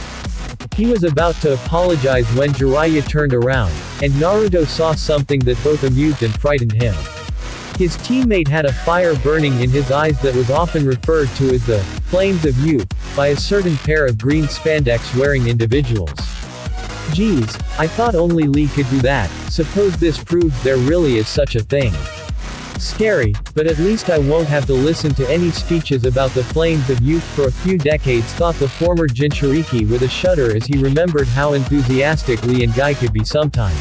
He was about to apologize when Jiraiya turned around, and Naruto saw something that both amused and frightened him. His teammate had a fire burning in his eyes that was often referred to as the flames of youth by a certain pair of green spandex-wearing individuals. Geez, I thought only Lee could do that. Suppose this proves there really is such a thing. Scary, but at least I won't have to listen to any speeches about the flames of youth for a few decades, thought the former Jinchuriki with a shudder as he remembered how enthusiastic Lee and Guy could be sometimes.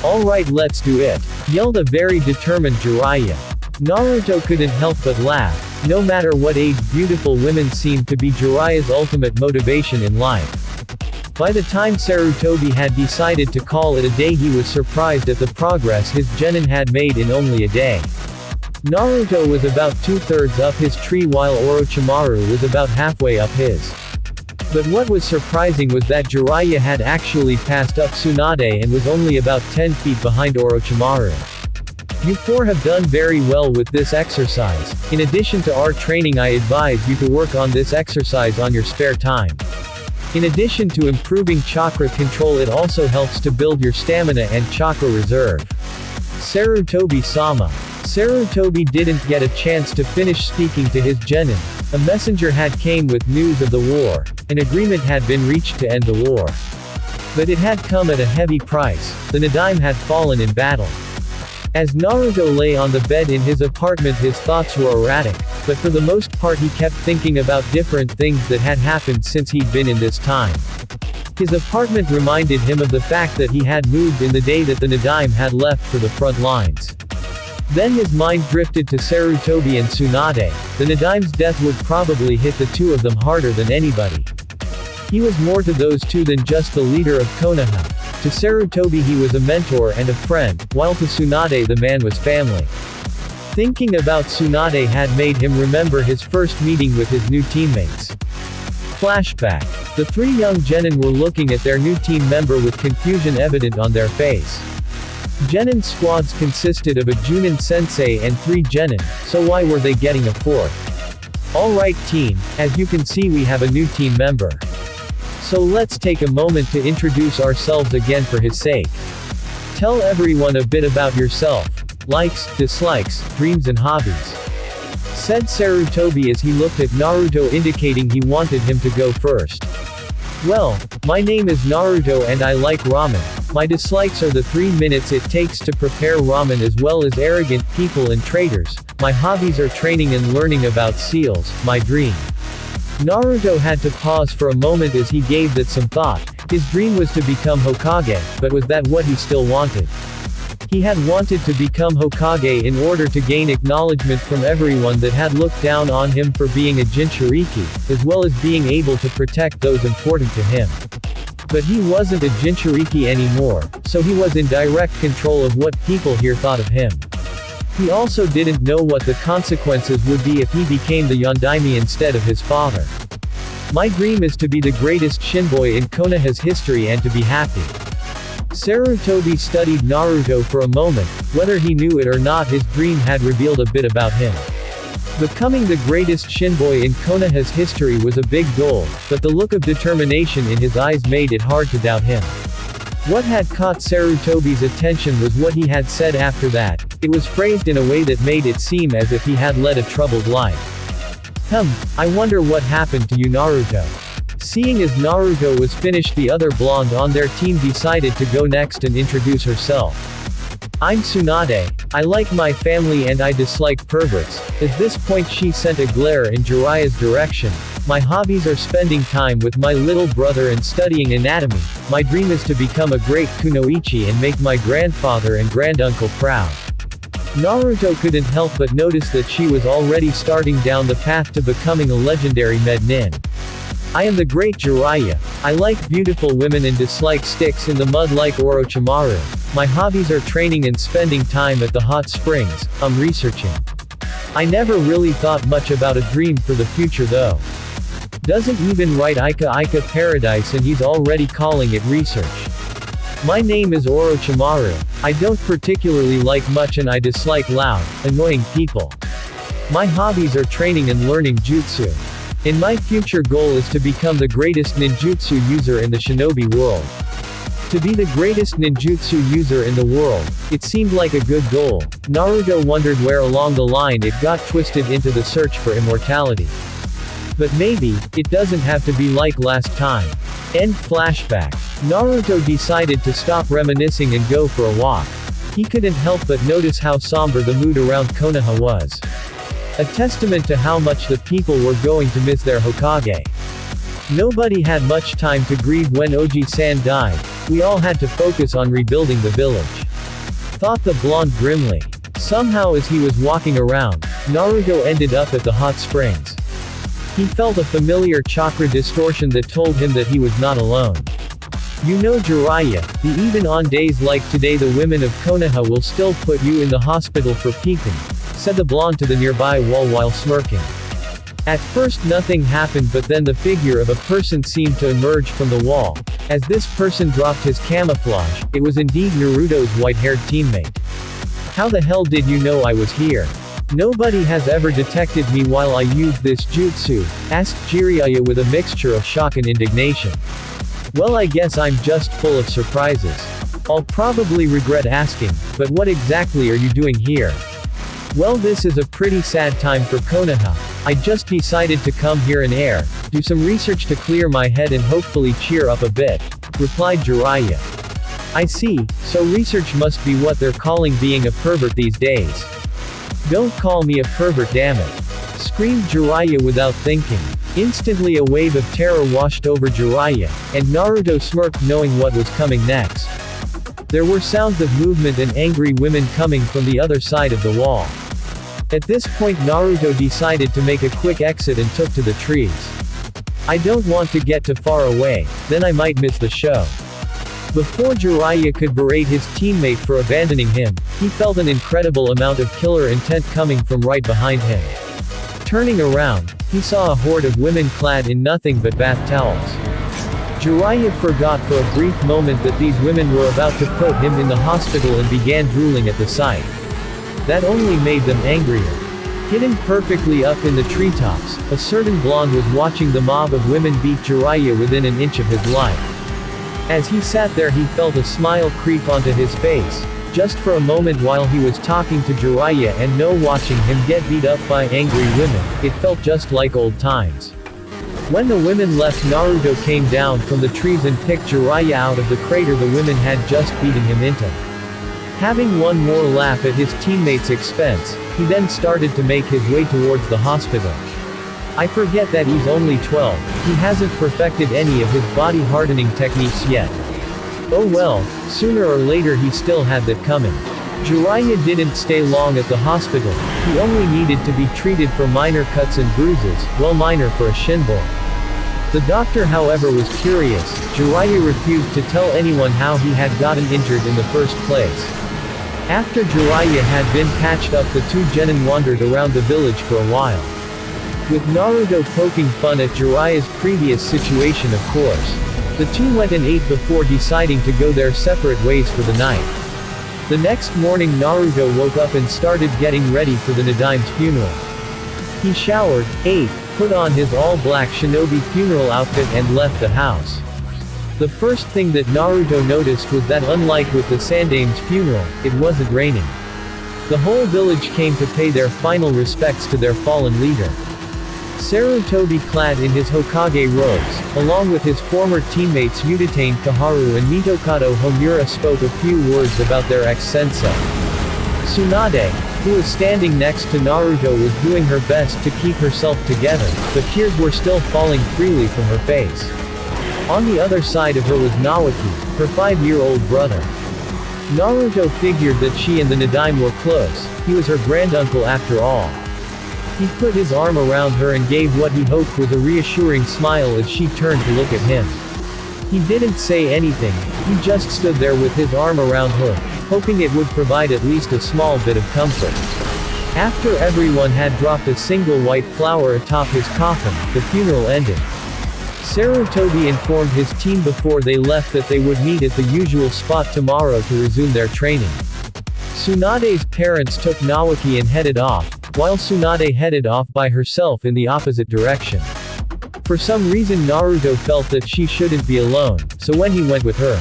Alright, let's do it, yelled a very determined Jiraiya. Naruto couldn't help but laugh. No matter what age, beautiful women seemed to be Jiraiya's ultimate motivation in life. By the time Sarutobi had decided to call it a day, he was surprised at the progress his genin had made in only a day. Naruto was about 2/3 up his tree while Orochimaru was about halfway up his. But what was surprising was that Jiraiya had actually passed up Tsunade and was only about 10 feet behind Orochimaru. You four have done very well with this exercise. In addition to our training, I advise you to work on this exercise on your spare time. In addition to improving chakra control, it also helps to build your stamina and chakra reserve. Sarutobi-sama. Sarutobi didn't get a chance to finish speaking to his genin. A messenger had came with news of the war. An agreement had been reached to end the war. But it had come at a heavy price. The Nadaime had fallen in battle. As Naruto lay on the bed in his apartment, his thoughts were erratic, but for the most part he kept thinking about different things that had happened since he'd been in this time. His apartment reminded him of the fact that he had moved in the day that the Nadaime had left for the front lines. Then his mind drifted to Sarutobi and Tsunade. The Nadaime's death would probably hit the two of them harder than anybody. He was more to those two than just the leader of Konoha. To Sarutobi he was a mentor and a friend, while to Tsunade the man was family. Thinking about Tsunade had made him remember his first meeting with his new teammates. Flashback. The three young genin were looking at their new team member with confusion evident on their face. Genin squads consisted of a Junin sensei and 3 genin, so why were they getting a 4th? Alright team, as you can see we have a new team member. So let's take a moment to introduce ourselves again for his sake. Tell everyone a bit about yourself. Likes, dislikes, dreams and hobbies. Said Sarutobi as he looked at Naruto, indicating he wanted him to go first. Well, my name is Naruto and I like ramen. My dislikes are the 3 minutes it takes to prepare ramen as well as arrogant people and traitors. My hobbies are training and learning about seals, my dream. Naruto had to pause for a moment as he gave that some thought. His dream was to become Hokage, but was that what he still wanted? He had wanted to become Hokage in order to gain acknowledgement from everyone that had looked down on him for being a Jinchuriki, as well as being able to protect those important to him. But he wasn't a Jinchuriki anymore, so he was in direct control of what people here thought of him. He also didn't know what the consequences would be if he became the Yondaime instead of his father. My dream is to be the greatest Shinboy in Konoha's history and to be happy. Sarutobi studied Naruto for a moment. Whether he knew it or not, his dream had revealed a bit about him. Becoming the greatest Shinboy in Konoha's history was a big goal, but the look of determination in his eyes made it hard to doubt him. What had caught Sarutobi's attention was what he had said after that. It was phrased in a way that made it seem as if he had led a troubled life. I wonder what happened to you, Naruto. Seeing as Naruto was finished, the other blonde on their team decided to go next and introduce herself. I'm Tsunade. I like my family and I dislike perverts. At this point she sent a glare in Jiraiya's direction. My hobbies are spending time with my little brother and studying anatomy. My dream is to become a great kunoichi and make my grandfather and granduncle proud. Naruto couldn't help but notice that she was already starting down the path to becoming a legendary Nin. I am the great Jiraiya. I like beautiful women and dislike sticks in the mud like Orochimaru. My hobbies are training and spending time at the hot springs. I'm researching. I never really thought much about a dream for the future though. Doesn't even write Ika Paradise and he's already calling it research. My name is Orochimaru. I don't particularly like much and I dislike loud, annoying people. My hobbies are training and learning jutsu. And my future goal is to become the greatest ninjutsu user in the shinobi world. To be the greatest ninjutsu user in the world, it seemed like a good goal. Naruto wondered where along the line it got twisted into the search for immortality. But maybe, it doesn't have to be like last time. End flashback. Naruto decided to stop reminiscing and go for a walk. He couldn't help but notice how somber the mood around Konoha was. A testament to how much the people were going to miss their Hokage. Nobody had much time to grieve when Oji-san died. We all had to focus on rebuilding the village. Thought the blonde grimly. Somehow as he was walking around, Naruto ended up at the hot springs. He felt a familiar chakra distortion that told him that he was not alone. You know Jiraiya, even on days like today the women of Konoha will still put you in the hospital for peeping, said the blonde to the nearby wall while smirking. At first nothing happened, but then the figure of a person seemed to emerge from the wall. As this person dropped his camouflage, it was indeed Naruto's white-haired teammate. How the hell did you know I was here? Nobody has ever detected me while I used this jutsu, asked Jiraiya with a mixture of shock and indignation. Well, I guess I'm just full of surprises. I'll probably regret asking, but what exactly are you doing here? Well, this is a pretty sad time for Konoha. I just decided to come here and do some research to clear my head and hopefully cheer up a bit, replied Jiraiya. I see, so research must be what they're calling being a pervert these days. Don't call me a pervert, damn it, screamed Jiraiya without thinking. Instantly a wave of terror washed over Jiraiya, and Naruto smirked knowing what was coming next. There were sounds of movement and angry women coming from the other side of the wall. At this point Naruto decided to make a quick exit and took to the trees. I don't want to get too far away, then I might miss the show. Before Jiraiya could berate his teammate for abandoning him, he felt an incredible amount of killer intent coming from right behind him. Turning around, he saw a horde of women clad in nothing but bath towels. Jiraiya forgot for a brief moment that these women were about to put him in the hospital and began drooling at the sight. That only made them angrier. Hidden perfectly up in the treetops, a certain blonde was watching the mob of women beat Jiraiya within an inch of his life. As he sat there he felt a smile creep onto his face. Just for a moment while he was talking to Jiraiya and watching him get beat up by angry women, it felt just like old times. When the women left, Naruto came down from the trees and picked Jiraiya out of the crater the women had just beaten him into. Having one more laugh at his teammates' expense, he then started to make his way towards the hospital. I forget that he's only 12, he hasn't perfected any of his body hardening techniques yet. Oh well, sooner or later he still had that coming. Jiraiya didn't stay long at the hospital, he only needed to be treated for minor cuts and bruises, well minor for a shinbone. The doctor however was curious. Jiraiya refused to tell anyone how he had gotten injured in the first place. After Jiraiya had been patched up, the two genin wandered around the village for a while. With Naruto poking fun at Jiraiya's previous situation of course. The two went and ate before deciding to go their separate ways for the night. The next morning Naruto woke up and started getting ready for the ninjavibe's funeral. He showered, ate, put on his all-black shinobi funeral outfit and left the house. The first thing that Naruto noticed was that unlike with the Sandame's funeral, it wasn't raining. The whole village came to pay their final respects to their fallen leader. Sarutobi, clad in his Hokage robes, along with his former teammates Udatane Kaharu and Mitokado Homura, spoke a few words about their ex-sensei. Tsunade, who was standing next to Naruto, was doing her best to keep herself together, but tears were still falling freely from her face. On the other side of her was Naoki, her 5-year-old brother. Naruto figured that she and the ninjavibe were close, he was her granduncle after all. He put his arm around her and gave what he hoped was a reassuring smile as she turned to look at him. He didn't say anything, he just stood there with his arm around her, hoping it would provide at least a small bit of comfort. After everyone had dropped a single white flower atop his coffin, the funeral ended. Sarutobi informed his team before they left that they would meet at the usual spot tomorrow to resume their training. Tsunade's parents took Naoki and headed off, while Tsunade headed off by herself in the opposite direction. For some reason Naruto felt that she shouldn't be alone, so when he went with her,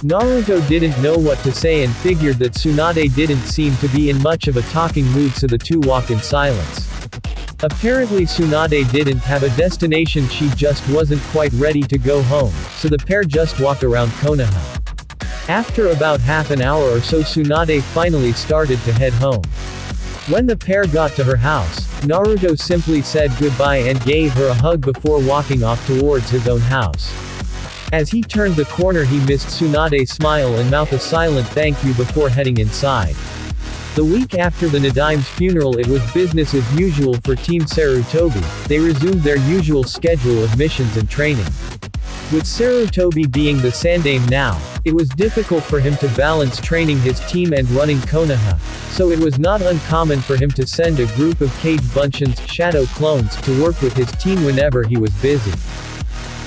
Naruto didn't know what to say and figured that Tsunade didn't seem to be in much of a talking mood, so the two walked in silence. Apparently Tsunade didn't have a destination, she just wasn't quite ready to go home, so the pair just walked around Konoha. After about half an hour or so Tsunade finally started to head home. When the pair got to her house, Naruto simply said goodbye and gave her a hug before walking off towards his own house. As he turned the corner he missed Tsunade's smile and mouth a silent thank you before heading inside. The week after the ninjavibe's funeral it was business as usual for Team Sarutobi, they resumed their usual schedule of missions and training. With Sarutobi being the Sandame now, it was difficult for him to balance training his team and running Konoha, so it was not uncommon for him to send a group of Cage Bunchins, shadow clones, to work with his team whenever he was busy.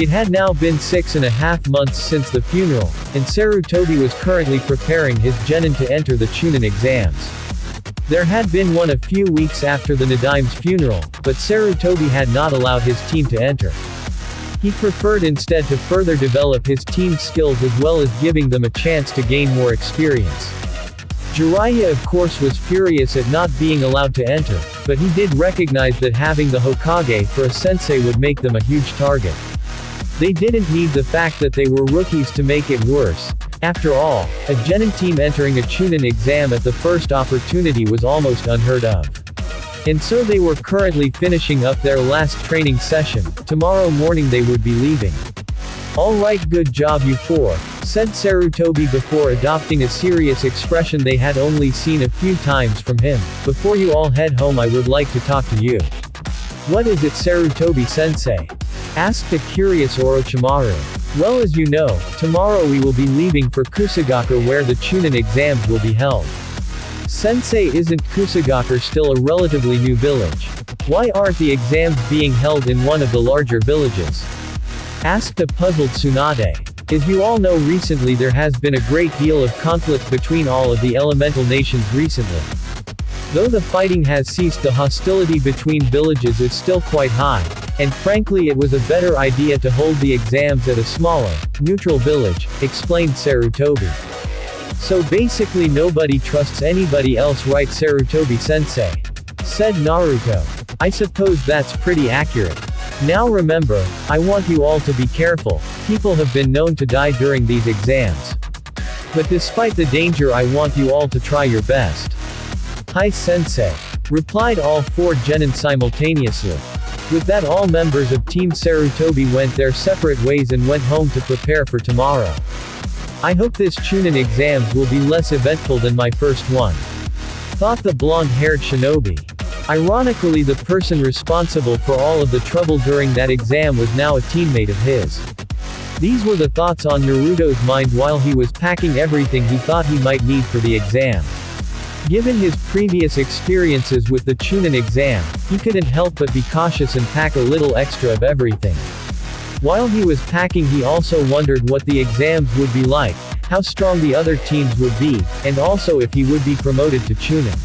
It had now been 6.5 months since the funeral, and Sarutobi was currently preparing his genin to enter the Chunin exams. There had been one a few weeks after the ninjavibe's funeral, but Sarutobi had not allowed his team to enter. He preferred instead to further develop his team's skills as well as giving them a chance to gain more experience. Jiraiya of course was furious at not being allowed to enter, but he did recognize that having the Hokage for a sensei would make them a huge target. They didn't need the fact that they were rookies to make it worse. After all, a genin team entering a Chunin exam at the first opportunity was almost unheard of. And so they were currently finishing up their last training session. Tomorrow morning they would be leaving. "Alright, good job you four," said Sarutobi before adopting a serious expression they had only seen a few times from him. "Before you all head home I would like to talk to you." "What is it, Sarutobi-sensei?" asked a curious Orochimaru. "Well, as you know, tomorrow we will be leaving for Kusagakure where the Chunin exams will be held." "Sensei, isn't Kusagakure still a relatively new village? Why aren't the exams being held in one of the larger villages?" asked a puzzled Tsunade. "As you all know, recently there has been a great deal of conflict between all of the elemental nations recently. Though the fighting has ceased, the hostility between villages is still quite high, And frankly it was a better idea to hold the exams at a smaller, neutral village, explained Sarutobi. So basically nobody trusts anybody else, right Sarutobi-sensei? Said Naruto. I suppose that's pretty accurate. Now remember, I want you all to be careful, people have been known to die during these exams. But despite the danger I want you all to try your best. Hi sensei. Replied all 4 genin simultaneously. With that all members of Team Sarutobi went their separate ways and went home to prepare for tomorrow. I hope this Chunin exams will be less eventful than my first one. Thought the blonde-haired shinobi. Ironically the person responsible for all of the trouble during that exam was now a teammate of his. These were the thoughts on Naruto's mind while he was packing everything he thought he might need for the exam. Given his previous experiences with the Chunin exam, he couldn't help but be cautious and pack a little extra of everything. While he was packing he also wondered what the exams would be like, how strong the other teams would be, and also if he would be promoted to Chunin.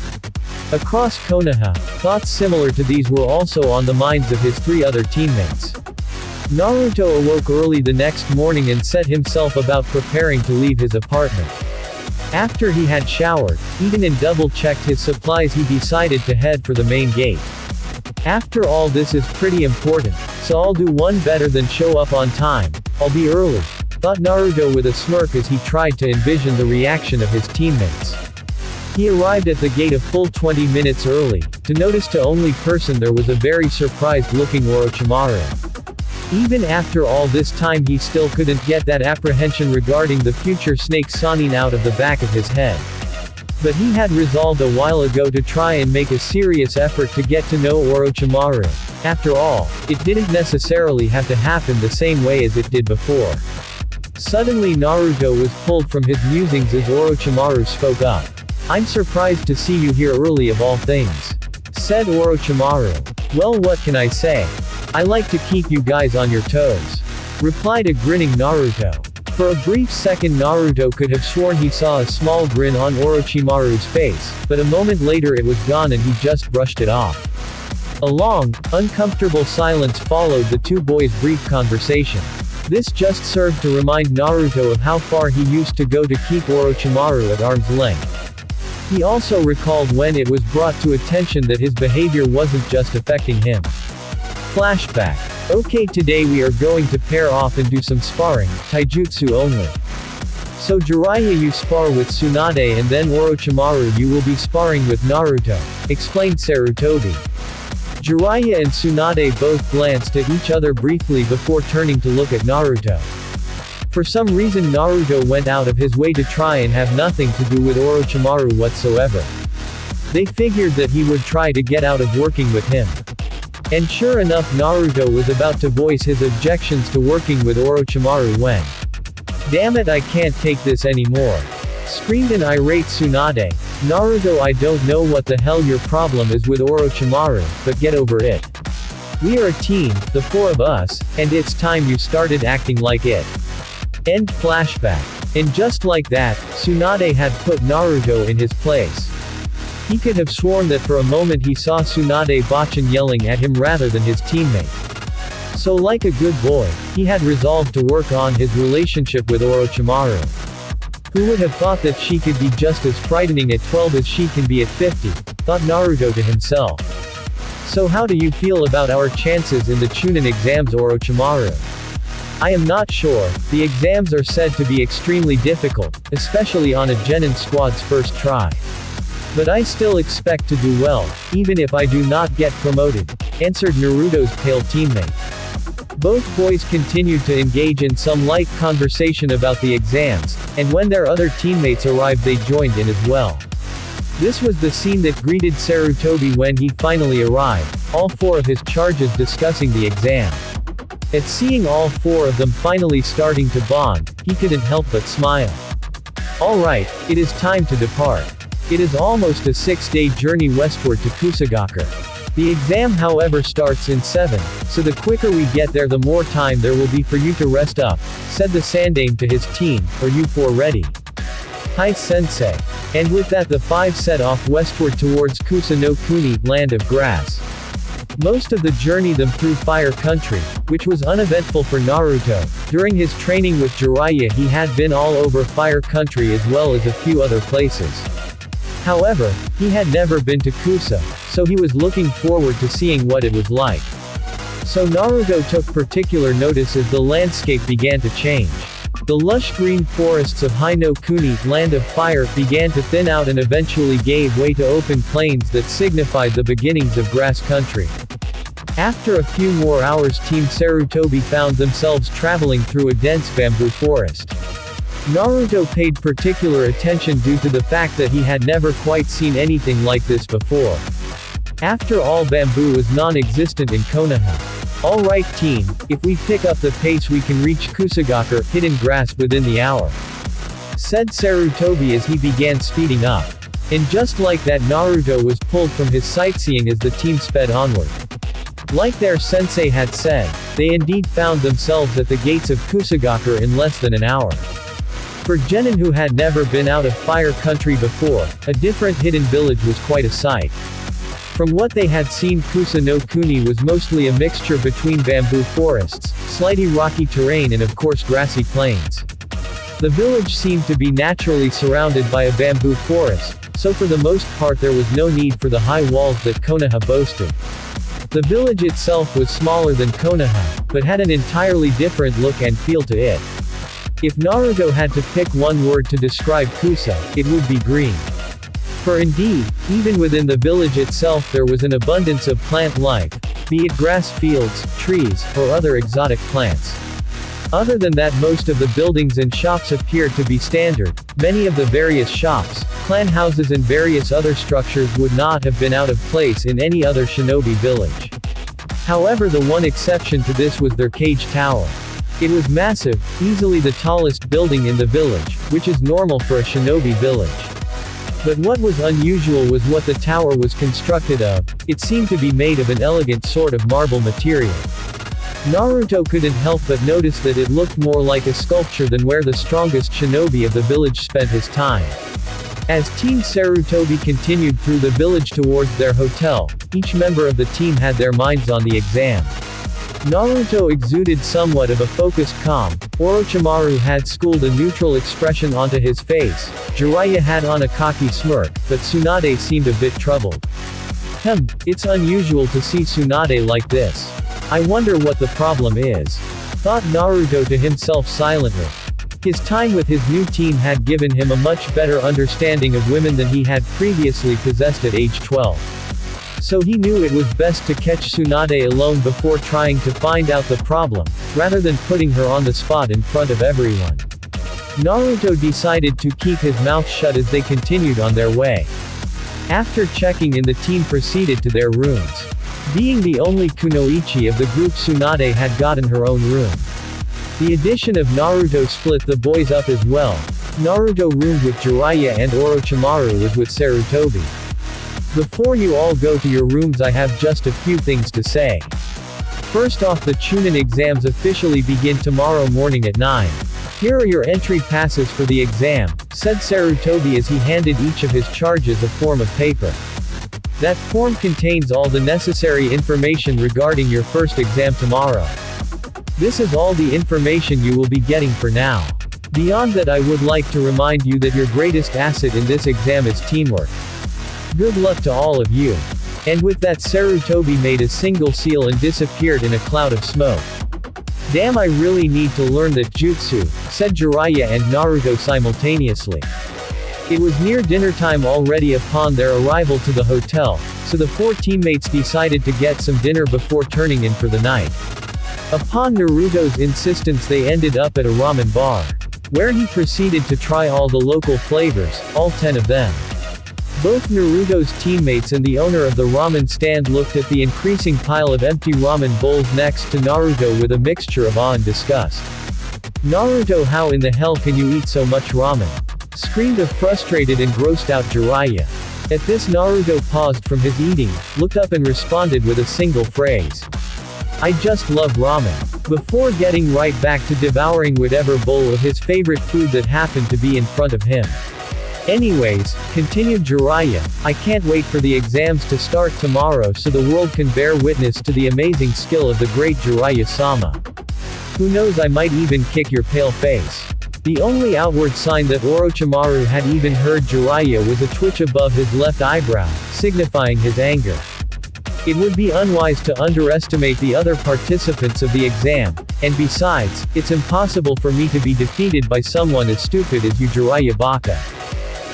Across Konoha, thoughts similar to these were also on the minds of his 3 other teammates. Naruto awoke early the next morning and set himself about preparing to leave his apartment. After he had showered, eaten and double-checked his supplies he decided to head for the main gate. After all this is pretty important, so I'll do one better than show up on time, I'll be early, thought Naruto with a smirk as he tried to envision the reaction of his teammates. He arrived at the gate a full 20 minutes early, to notice to only person there was a very surprised-looking Orochimaru. Even after all this time he still couldn't get that apprehension regarding the future snake Sannin out of the back of his head. But he had resolved a while ago to try and make a serious effort to get to know Orochimaru. After all, it didn't necessarily have to happen the same way as it did before. Suddenly Naruto was pulled from his musings as Orochimaru spoke up. I'm surprised to see you here early of all things. Said Orochimaru. Well, what can I say? I like to keep you guys on your toes. Replied a grinning Naruto. For a brief second Naruto could have sworn he saw a small grin on Orochimaru's face, but a moment later it was gone and he just brushed it off. A long, uncomfortable silence followed the 2 boys' brief conversation. This just served to remind Naruto of how far he used to go to keep Orochimaru at arm's length. He also recalled when it was brought to attention that his behavior wasn't just affecting him. Flashback. Okay, today we are going to pair off and do some sparring, taijutsu only. So Jiraiya you spar with Tsunade and then Orochimaru you will be sparring with Naruto, explained Sarutobi. Jiraiya and Tsunade both glanced at each other briefly before turning to look at Naruto. For some reason Naruto went out of his way to try and have nothing to do with Orochimaru whatsoever. They figured that he would try to get out of working with him. And sure enough Naruto was about to voice his objections to working with Orochimaru when, damn it, I can't take this anymore, screamed an irate Tsunade. Naruto, I don't know what the hell your problem is with Orochimaru, but get over it. We are a team, the 4 of us, and it's time you started acting like it. End flashback. And just like that, Tsunade had put Naruto in his place. He could have sworn that for a moment he saw Tsunade Bachan yelling at him rather than his teammate. So like a good boy, he had resolved to work on his relationship with Orochimaru. Who would have thought that she could be just as frightening at 12 as she can be at 50, thought Naruto to himself. So how do you feel about our chances in the Chunin exams, Orochimaru? I am not sure, the exams are said to be extremely difficult, especially on a Genin squad's first try. But I still expect to do well, even if I do not get promoted, answered Naruto's pale teammate. Both boys continued to engage in some light conversation about the exams, and when their other teammates arrived they joined in as well. This was the scene that greeted Sarutobi when he finally arrived, all 4 of his charges discussing the exam. At seeing all 4 of them finally starting to bond, he couldn't help but smile. Alright, it is time to depart. It is almost a 6-day journey westward to Kusagakure. The exam however starts in 7, so the quicker we get there the more time there will be for you to rest up, said the Sandaime to his team, are you 4 ready? Hi sensei. And with that the 5 set off westward towards Kusa no Kuni, land of grass. Most of the journey them through Fire Country, which was uneventful for Naruto. During his training with Jiraiya he had been all over Fire Country as well as a few other places. However, he had never been to Kusa, so he was looking forward to seeing what it was like. So Naruto took particular notice as the landscape began to change. The lush green forests of Hai no Kuni, Land of Fire, began to thin out and eventually gave way to open plains that signified the beginnings of grass country. After a few more hours Team Sarutobi found themselves traveling through a dense bamboo forest. Naruto paid particular attention due to the fact that he had never quite seen anything like this before. After all, bamboo was non-existent in Konoha. Alright team, if we pick up the pace we can reach Kusagakure, hidden grass, within the hour, said Sarutobi as he began speeding up. And just like that Naruto was pulled from his sightseeing as the team sped onward. Like their sensei had said, they indeed found themselves at the gates of Kusagakure in less than an hour. For Genin, who had never been out of Fire Country before, a different hidden village was quite a sight. From what they had seen, Kusa no Kuni was mostly a mixture between bamboo forests, slightly rocky terrain and of course grassy plains. The village seemed to be naturally surrounded by a bamboo forest, so for the most part there was no need for the high walls that Konoha boasted. The village itself was smaller than Konoha, but had an entirely different look and feel to it. If Naruto had to pick one word to describe Kusa, it would be green. For indeed, even within the village itself there was an abundance of plant life, be it grass fields, trees, or other exotic plants. Other than that, most of the buildings and shops appeared to be standard. Many of the various shops, clan houses and various other structures would not have been out of place in any other shinobi village. However, the one exception to this was their cage tower. It was massive, easily the tallest building in the village, which is normal for a shinobi village. But what was unusual was what the tower was constructed of. It seemed to be made of an elegant sort of marble material. Naruto couldn't help but notice that it looked more like a sculpture than where the strongest shinobi of the village spent his time. As Team Sarutobi continued through the village towards their hotel, each member of the team had their minds on the exam. Naruto exuded somewhat of a focused calm, Orochimaru had schooled a neutral expression onto his face, Jiraiya had on a cocky smirk, but Tsunade seemed a bit troubled. It's unusual to see Tsunade like this. I wonder what the problem is, thought Naruto to himself silently. His time with his new team had given him a much better understanding of women than he had previously possessed at age 12. So he knew it was best to catch Tsunade alone before trying to find out the problem, rather than putting her on the spot in front of everyone. Naruto decided to keep his mouth shut as they continued on their way. After checking in, the team proceeded to their rooms. Being the only kunoichi of the group, Tsunade had gotten her own room. The addition of Naruto split the boys up as well. Naruto roomed with Jiraiya and Orochimaru was with Sarutobi. Before you all go to your rooms, I have just a few things to say. First off, the Chunin exams officially begin tomorrow morning at 9. Here are your entry passes for the exam, said Sarutobi as he handed each of his charges a form of paper. That form contains all the necessary information regarding your first exam tomorrow. This is all the information you will be getting for now. Beyond that, I would like to remind you that your greatest asset in this exam is teamwork. Good luck to all of you. And with that, Sarutobi made a single seal and disappeared in a cloud of smoke. Damn, I really need to learn that jutsu, said Jiraiya and Naruto simultaneously. It was near dinner time already upon their arrival to the hotel, so the four teammates decided to get some dinner before turning in for the night. Upon Naruto's insistence, they ended up at a ramen bar, where he proceeded to try all the local flavors, all 10 of them. Both Naruto's teammates and the owner of the ramen stand looked at the increasing pile of empty ramen bowls next to Naruto with a mixture of awe and disgust. Naruto, how in the hell can you eat so much ramen? Screamed a frustrated and grossed out Jiraiya. At this, Naruto paused from his eating, looked up and responded with a single phrase. I just love ramen. Before getting right back to devouring whatever bowl of his favorite food that happened to be in front of him. Anyways, continued Jiraiya, I can't wait for the exams to start tomorrow so the world can bear witness to the amazing skill of the great Jiraiya-sama. Who knows, I might even kick your pale face. The only outward sign that Orochimaru had even heard Jiraiya was a twitch above his left eyebrow, signifying his anger. It would be unwise to underestimate the other participants of the exam, and besides, it's impossible for me to be defeated by someone as stupid as you, Jiraiya Baka,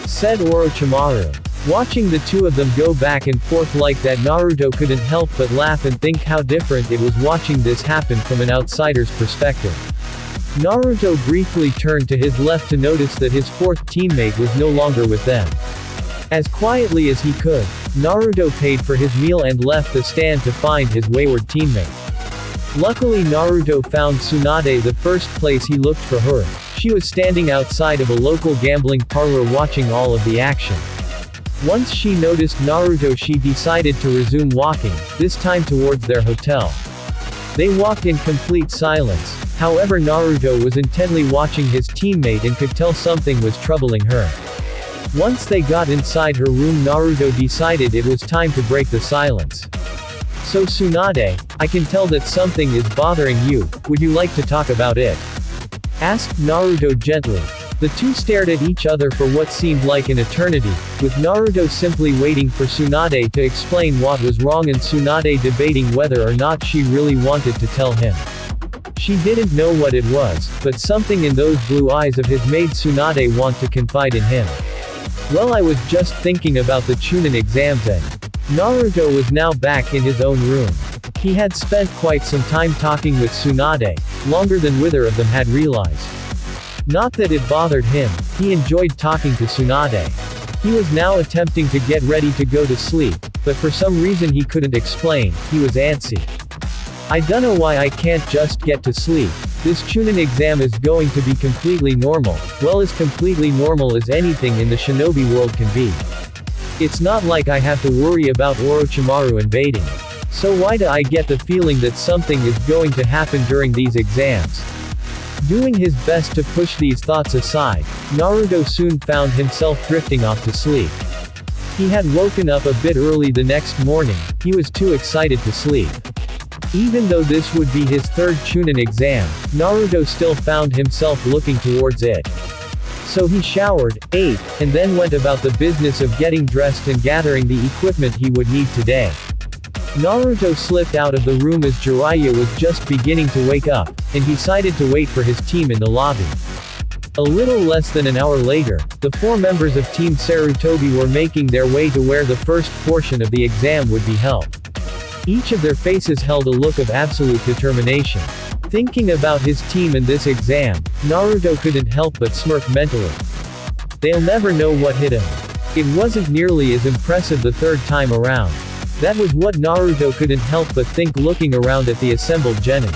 said Orochimaru. Watching the two of them go back and forth like that, Naruto couldn't help but laugh and think how different it was watching this happen from an outsider's perspective. Naruto briefly turned to his left to notice that his fourth teammate was no longer with them. As quietly as he could, Naruto paid for his meal and left the stand to find his wayward teammate. Luckily, Naruto found Tsunade the first place he looked for her. She was standing outside of a local gambling parlor watching all of the action. Once she noticed Naruto, she decided to resume walking, this time towards their hotel. They walked in complete silence, however Naruto was intently watching his teammate and could tell something was troubling her. Once they got inside her room, Naruto decided it was time to break the silence. So Tsunade, I can tell that something is bothering you, would you like to talk about it? Asked Naruto gently. The two stared at each other for what seemed like an eternity, with Naruto simply waiting for Tsunade to explain what was wrong and Tsunade debating whether or not she really wanted to tell him. She didn't know what it was, but something in those blue eyes of his made Tsunade want to confide in him. Well, I was just thinking about the Chunin exams and Naruto was now back in his own room. He had spent quite some time talking with Tsunade, longer than either of them had realized. Not that it bothered him, he enjoyed talking to Tsunade. He was now attempting to get ready to go to sleep, but for some reason he couldn't explain, he was antsy. I don't know why I can't just get to sleep. This Chunin exam is going to be completely normal, well, as completely normal as anything in the shinobi world can be. It's not like I have to worry about Orochimaru invading. So why do I get the feeling that something is going to happen during these exams? Doing his best to push these thoughts aside, Naruto soon found himself drifting off to sleep. He had woken up a bit early the next morning, he was too excited to sleep. Even though this would be his third Chunin exam, Naruto still found himself looking towards it. So he showered, ate, and then went about the business of getting dressed and gathering the equipment he would need today. Naruto slipped out of the room as Jiraiya was just beginning to wake up, and decided to wait for his team in the lobby. A little less than an hour later, the four members of Team Sarutobi were making their way to where the first portion of the exam would be held. Each of their faces held a look of absolute determination. Thinking about his team and this exam, Naruto couldn't help but smirk mentally. They'll never know what hit him. It wasn't nearly as impressive the third time around. That was what Naruto couldn't help but think looking around at the assembled genin.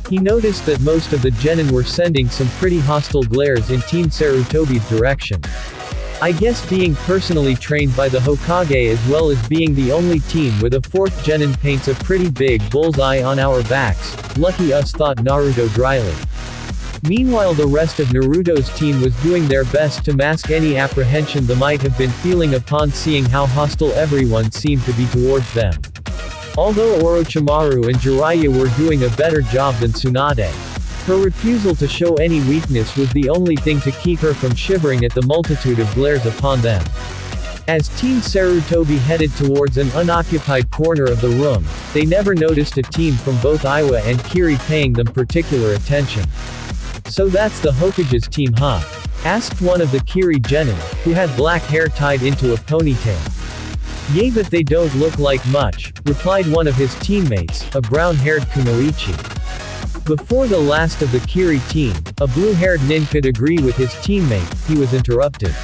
He noticed that most of the genin were sending some pretty hostile glares in Team Sarutobi's direction. I guess being personally trained by the Hokage as well as being the only team with a fourth genin paints a pretty big bullseye on our backs, lucky us, thought Naruto dryly. Meanwhile, the rest of Naruto's team was doing their best to mask any apprehension they might have been feeling upon seeing how hostile everyone seemed to be towards them. Although Orochimaru and Jiraiya were doing a better job than Tsunade, her refusal to show any weakness was the only thing to keep her from shivering at the multitude of glares upon them. As Team Sarutobi headed towards an unoccupied corner of the room, they never noticed a team from both Iwa and Kiri paying them particular attention. So that's the Hokage's team, huh? Asked one of the Kiri genin, who had black hair tied into a ponytail. Yeah, but they don't look like much, replied one of his teammates, a brown-haired Kunoichi. Before the last of the Kiri team, a blue-haired nin could agree with his teammate, he was interrupted.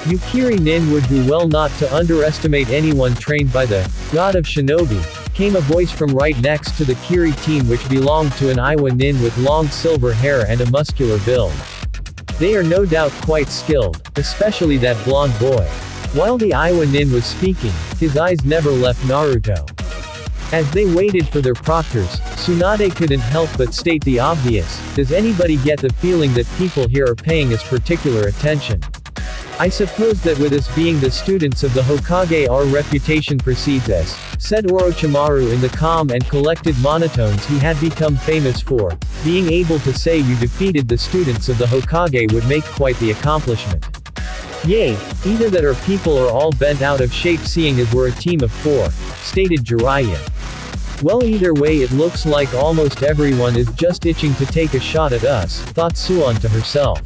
You Kiri nin would do well not to underestimate anyone trained by the god of shinobi, came a voice from right next to the Kiri team, which belonged to an Iwa nin with long silver hair and a muscular build. They are no doubt quite skilled, especially that blonde boy. While the Iwa nin was speaking, his eyes never left Naruto. As they waited for their proctors, Tsunade couldn't help but state the obvious, does anybody get the feeling that people here are paying us particular attention? I suppose that with us being the students of the Hokage our reputation precedes us, said Orochimaru in the calm and collected monotones he had become famous for. Being able to say you defeated the students of the Hokage would make quite the accomplishment. Yay, either that or people are all bent out of shape seeing as we're a team of 4, stated Jiraiya. Well, either way it looks like almost everyone is just itching to take a shot at us, thought Suan to herself.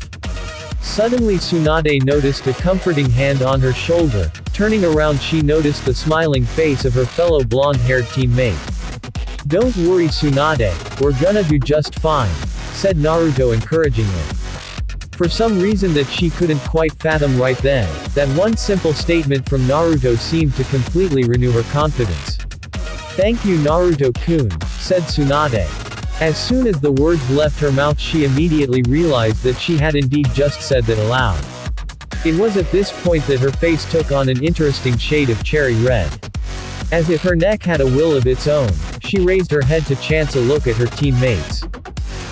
Suddenly Tsunade noticed a comforting hand on her shoulder. Turning around she noticed the smiling face of her fellow blonde-haired teammate. Don't worry Tsunade, we're gonna do just fine, said Naruto encouragingly. For some reason that she couldn't quite fathom right then, that one simple statement from Naruto seemed to completely renew her confidence. Thank you Naruto-kun, said Tsunade. As soon as the words left her mouth she immediately realized that she had indeed just said that aloud. It was at this point that her face took on an interesting shade of cherry red. As if her neck had a will of its own, she raised her head to chance a look at her teammates.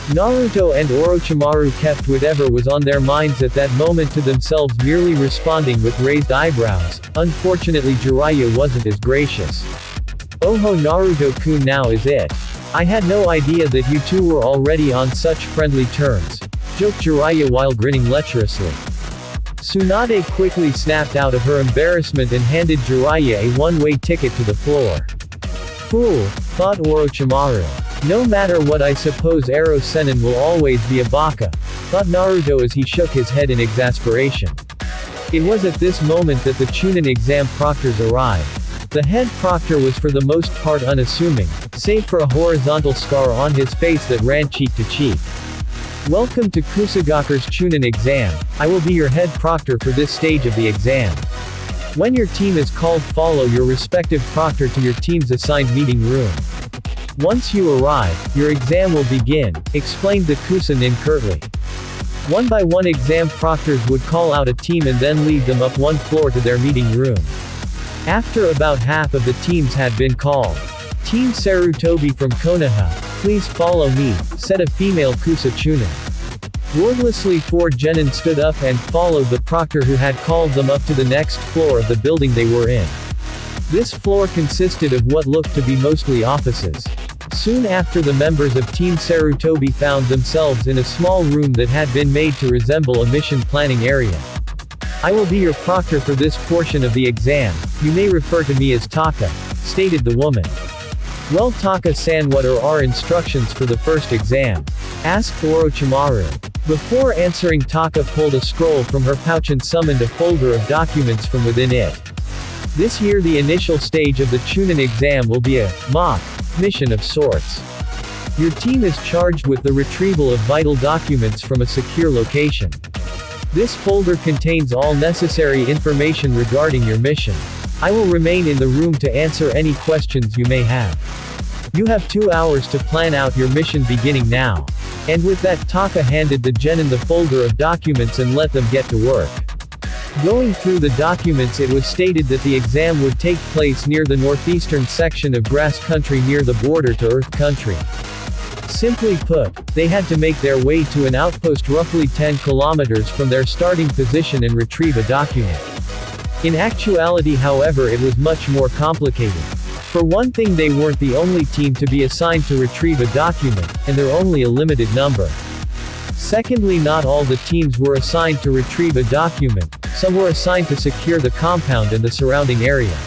Naruto and Orochimaru kept whatever was on their minds at that moment to themselves, merely responding with raised eyebrows. Unfortunately Jiraiya wasn't as gracious. "Oho Naruto-kun, now is it? I had no idea that you two were already on such friendly terms," joked Jiraiya while grinning lecherously. Tsunade quickly snapped out of her embarrassment and handed Jiraiya a one-way ticket to the floor. Fool, thought Orochimaru. No matter what I suppose Ero Sannin will always be a baka, thought Naruto as he shook his head in exasperation. It was at this moment that the Chunin exam proctors arrived. The head proctor was for the most part unassuming, save for a horizontal scar on his face that ran cheek to cheek. Welcome to Kusagaku's Chunin exam. I will be your head proctor for this stage of the exam. When your team is called, follow your respective proctor to your team's assigned meeting room. Once you arrive, your exam will begin, explained the Kusanin curtly. One by one exam proctors would call out a team and then lead them up one floor to their meeting room. After about half of the teams had been called. Team Sarutobi from Konoha, please follow me, said a female Kusa Chunin. Wordlessly 4 genin stood up and followed the proctor who had called them up to the next floor of the building they were in. This floor consisted of what looked to be mostly offices. Soon after the members of Team Sarutobi found themselves in a small room that had been made to resemble a mission planning area. I will be your proctor for this portion of the exam, you may refer to me as Taka, stated the woman. Well Taka-san, what are our instructions for the first exam? Asked Orochimaru. Before answering, Taka pulled a scroll from her pouch and summoned a folder of documents from within it. This year the initial stage of the Chunin exam will be a mock mission of sorts. Your team is charged with the retrieval of vital documents from a secure location. This folder contains all necessary information regarding your mission. I will remain in the room to answer any questions you may have. You have 2 hours to plan out your mission beginning now. And with that, Taka handed the genin the folder of documents and let them get to work. Going through the documents, it was stated that the exam would take place near the northeastern section of grass country near the border to Earth country. Simply put, they had to make their way to an outpost roughly 10 kilometers from their starting position and retrieve a document. In actuality, however, it was much more complicated. For one thing, they weren't the only team to be assigned to retrieve a document, and they're only a limited number. Secondly, not all the teams were assigned to retrieve a document, some were assigned to secure the compound and the surrounding area.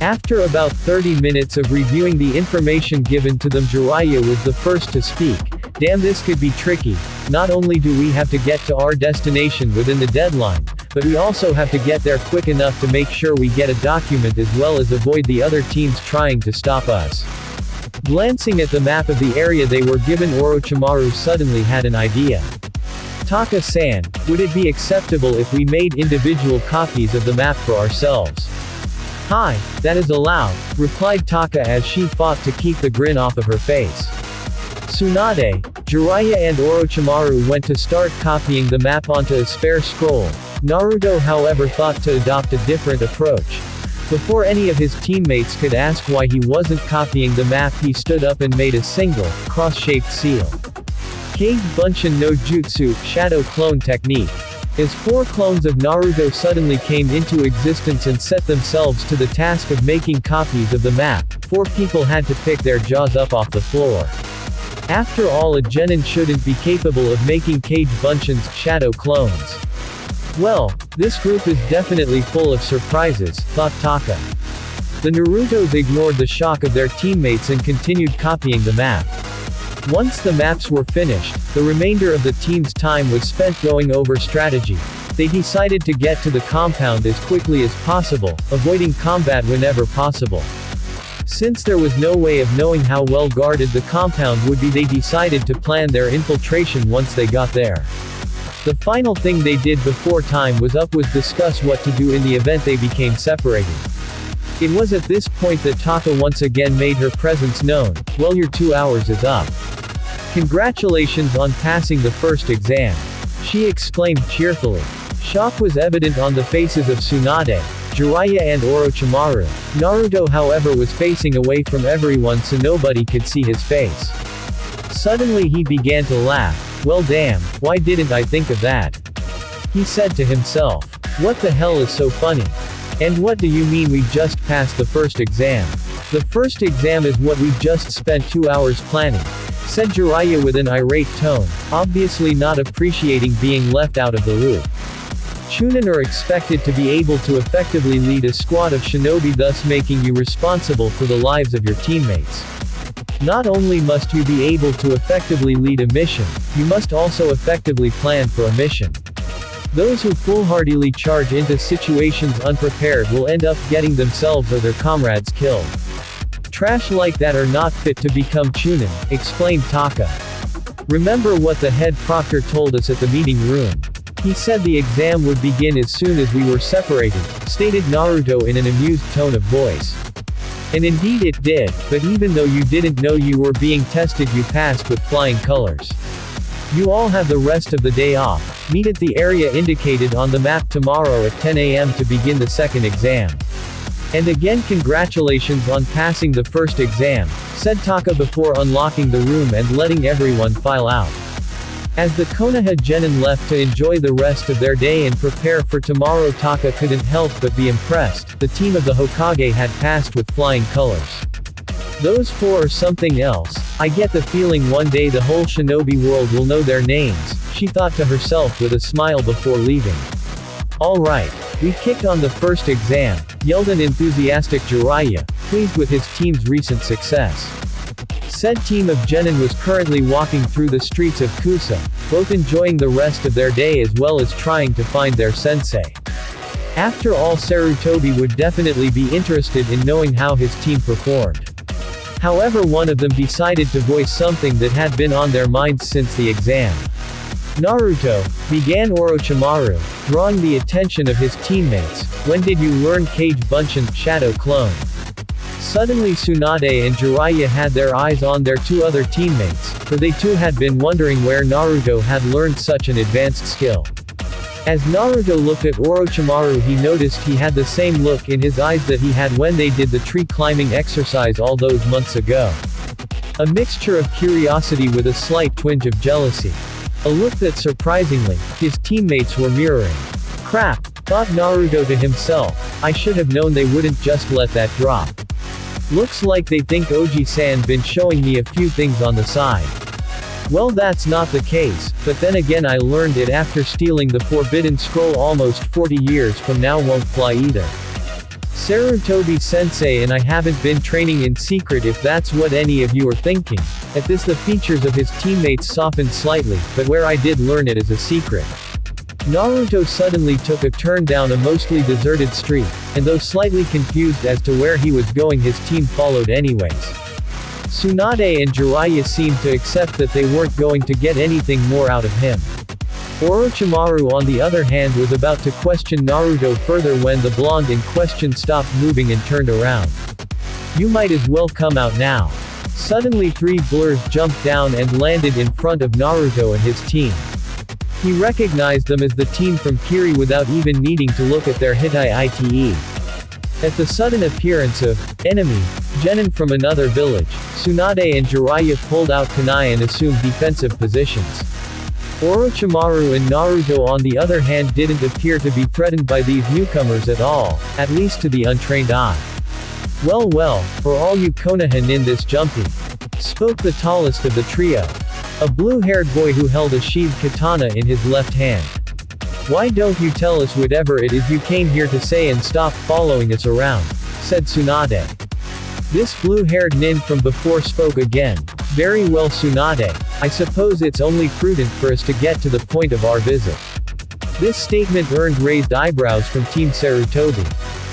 After about 30 minutes of reviewing the information given to them, Jiraiya was the first to speak. Damn, this could be tricky. Not only do we have to get to our destination within the deadline, but we also have to get there quick enough to make sure we get a document as well as avoid the other teams trying to stop us. Glancing at the map of the area they were given, Orochimaru suddenly had an idea. Taka-san, would it be acceptable if we made individual copies of the map for ourselves? Hi, that is allowed, replied Taka as she fought to keep the grin off of her face. Tsunade, Jiraiya and Orochimaru went to start copying the map onto a spare scroll. Naruto, however, thought to adopt a different approach. Before any of his teammates could ask why he wasn't copying the map, he stood up and made a single, cross-shaped seal. Kage Bunshin no Jutsu, Shadow Clone Technique. As 4 clones of Naruto suddenly came into existence and set themselves to the task of making copies of the map, 4 people had to pick their jaws up off the floor. After all, a genin shouldn't be capable of making Cage Bunshin's shadow clones. Well, this group is definitely full of surprises, thought Taka. The Narutos ignored the shock of their teammates and continued copying the map. Once the maps were finished, the remainder of the team's time was spent going over strategy. They decided to get to the compound as quickly as possible, avoiding combat whenever possible. Since there was no way of knowing how well guarded the compound would be, they decided to plan their infiltration once they got there. The final thing they did before time was up was discuss what to do in the event they became separated. It was at this point that Taka once again made her presence known. Well, your 2 hours is up. Congratulations on passing the first exam. She exclaimed cheerfully. Shock was evident on the faces of Tsunade, Jiraiya and Orochimaru. Naruto, however, was facing away from everyone so nobody could see his face. Suddenly he began to laugh. Well damn, why didn't I think of that? He said to himself. What the hell is so funny? And what do you mean we just passed the first exam? The first exam is what we just spent 2 hours planning, said Jiraiya with an irate tone, obviously not appreciating being left out of the loop. Chunin are expected to be able to effectively lead a squad of shinobi, thus making you responsible for the lives of your teammates. Not only must you be able to effectively lead a mission, you must also effectively plan for a mission. Those who foolhardily charge into situations unprepared will end up getting themselves or their comrades killed. Trash like that are not fit to become Chunin, explained Taka. Remember what the head proctor told us at the meeting room. He said the exam would begin as soon as we were separated, stated Naruto in an amused tone of voice. And indeed it did, but even though you didn't know you were being tested, you passed with flying colors. You all have the rest of the day off. Meet at the area indicated on the map tomorrow at 10 AM to begin the second exam. And again, congratulations on passing the first exam, said Taka before unlocking the room and letting everyone file out. As the Konoha genin left to enjoy the rest of their day and prepare for tomorrow, Taka couldn't help but be impressed. The team of the Hokage had passed with flying colors. Those 4 are something else. I get the feeling one day the whole shinobi world will know their names, she thought to herself with a smile before leaving. Alright, we kicked on the first exam, yelled an enthusiastic Jiraiya, pleased with his team's recent success. Said team of genin was currently walking through the streets of Kusa, both enjoying the rest of their day as well as trying to find their sensei. After all, Sarutobi would definitely be interested in knowing how his team performed. However, one of them decided to voice something that had been on their minds since the exam. Naruto, began Orochimaru, drawing the attention of his teammates, when did you learn Cage Bunshin's shadow clone? Suddenly Tsunade and Jiraiya had their eyes on their 2 other teammates, for they too had been wondering where Naruto had learned such an advanced skill. As Naruto looked at Orochimaru, he noticed he had the same look in his eyes that he had when they did the tree climbing exercise all those months ago. A mixture of curiosity with a slight twinge of jealousy. A look that surprisingly, his teammates were mirroring. Crap, thought Naruto to himself, I should have known they wouldn't just let that drop. Looks like they think Oji-san been showing me a few things on the side. Well, that's not the case, but then again I learned it after stealing the Forbidden Scroll almost 40 years from now, won't fly either. Sarutobi-sensei and I haven't been training in secret, if that's what any of you are thinking. At this the features of his teammates softened slightly, but where I did learn it is a secret. Naruto suddenly took a turn down a mostly deserted street, and though slightly confused as to where he was going, his team followed anyways. Tsunade and Jiraiya seemed to accept that they weren't going to get anything more out of him. Orochimaru on the other hand was about to question Naruto further when the blonde in question stopped moving and turned around. You might as well come out now. Suddenly 3 blurs jumped down and landed in front of Naruto and his team. He recognized them as the team from Kiri without even needing to look at their Hitai-ite. At the sudden appearance of enemy genin from another village, Tsunade and Jiraiya pulled out kunai and assumed defensive positions. Orochimaru and Naruto on the other hand didn't appear to be threatened by these newcomers at all, at least to the untrained eye. Well, for all you Konoha in this jumpy, spoke the tallest of the trio. A blue-haired boy who held a sheathed katana in his left hand. Why don't you tell us whatever it is you came here to say and stop following us around, said Tsunade. This blue-haired nin from before spoke again. Very well Tsunade, I suppose it's only prudent for us to get to the point of our visit. This statement earned raised eyebrows from Team Sarutobi.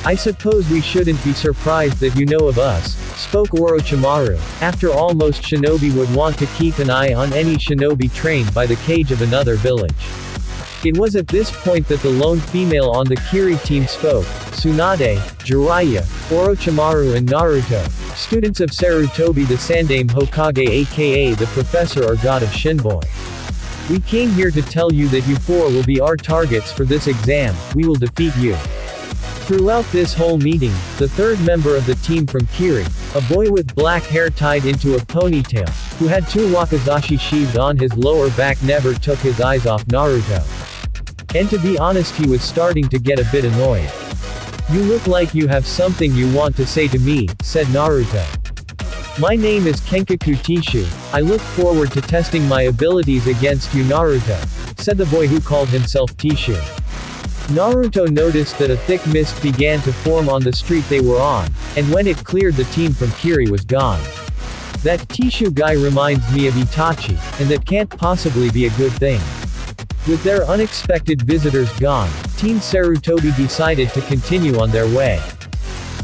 I suppose we shouldn't be surprised that you know of us, spoke Orochimaru. After all, most shinobi would want to keep an eye on any shinobi trained by the cage of another village. It was at this point that the lone female on the Kiri team spoke. Tsunade, Jiraiya, Orochimaru and Naruto, students of Sarutobi the Sandaime Hokage aka the Professor or God of Shinboi. We came here to tell you that you four will be our targets for this exam, we will defeat you. Throughout this whole meeting, the third member of the team from Kiri, a boy with black hair tied into a ponytail, who had two wakizashi sheathed on his lower back, never took his eyes off Naruto. And to be honest, he was starting to get a bit annoyed. You look like you have something you want to say to me, said Naruto. My name is Kenkaku Tishu, I look forward to testing my abilities against you Naruto, said the boy who called himself Tishu. Naruto noticed that a thick mist began to form on the street they were on, and when it cleared the team from Kiri was gone. That Tishu guy reminds me of Itachi, and that can't possibly be a good thing. With their unexpected visitors gone, Team Sarutobi decided to continue on their way.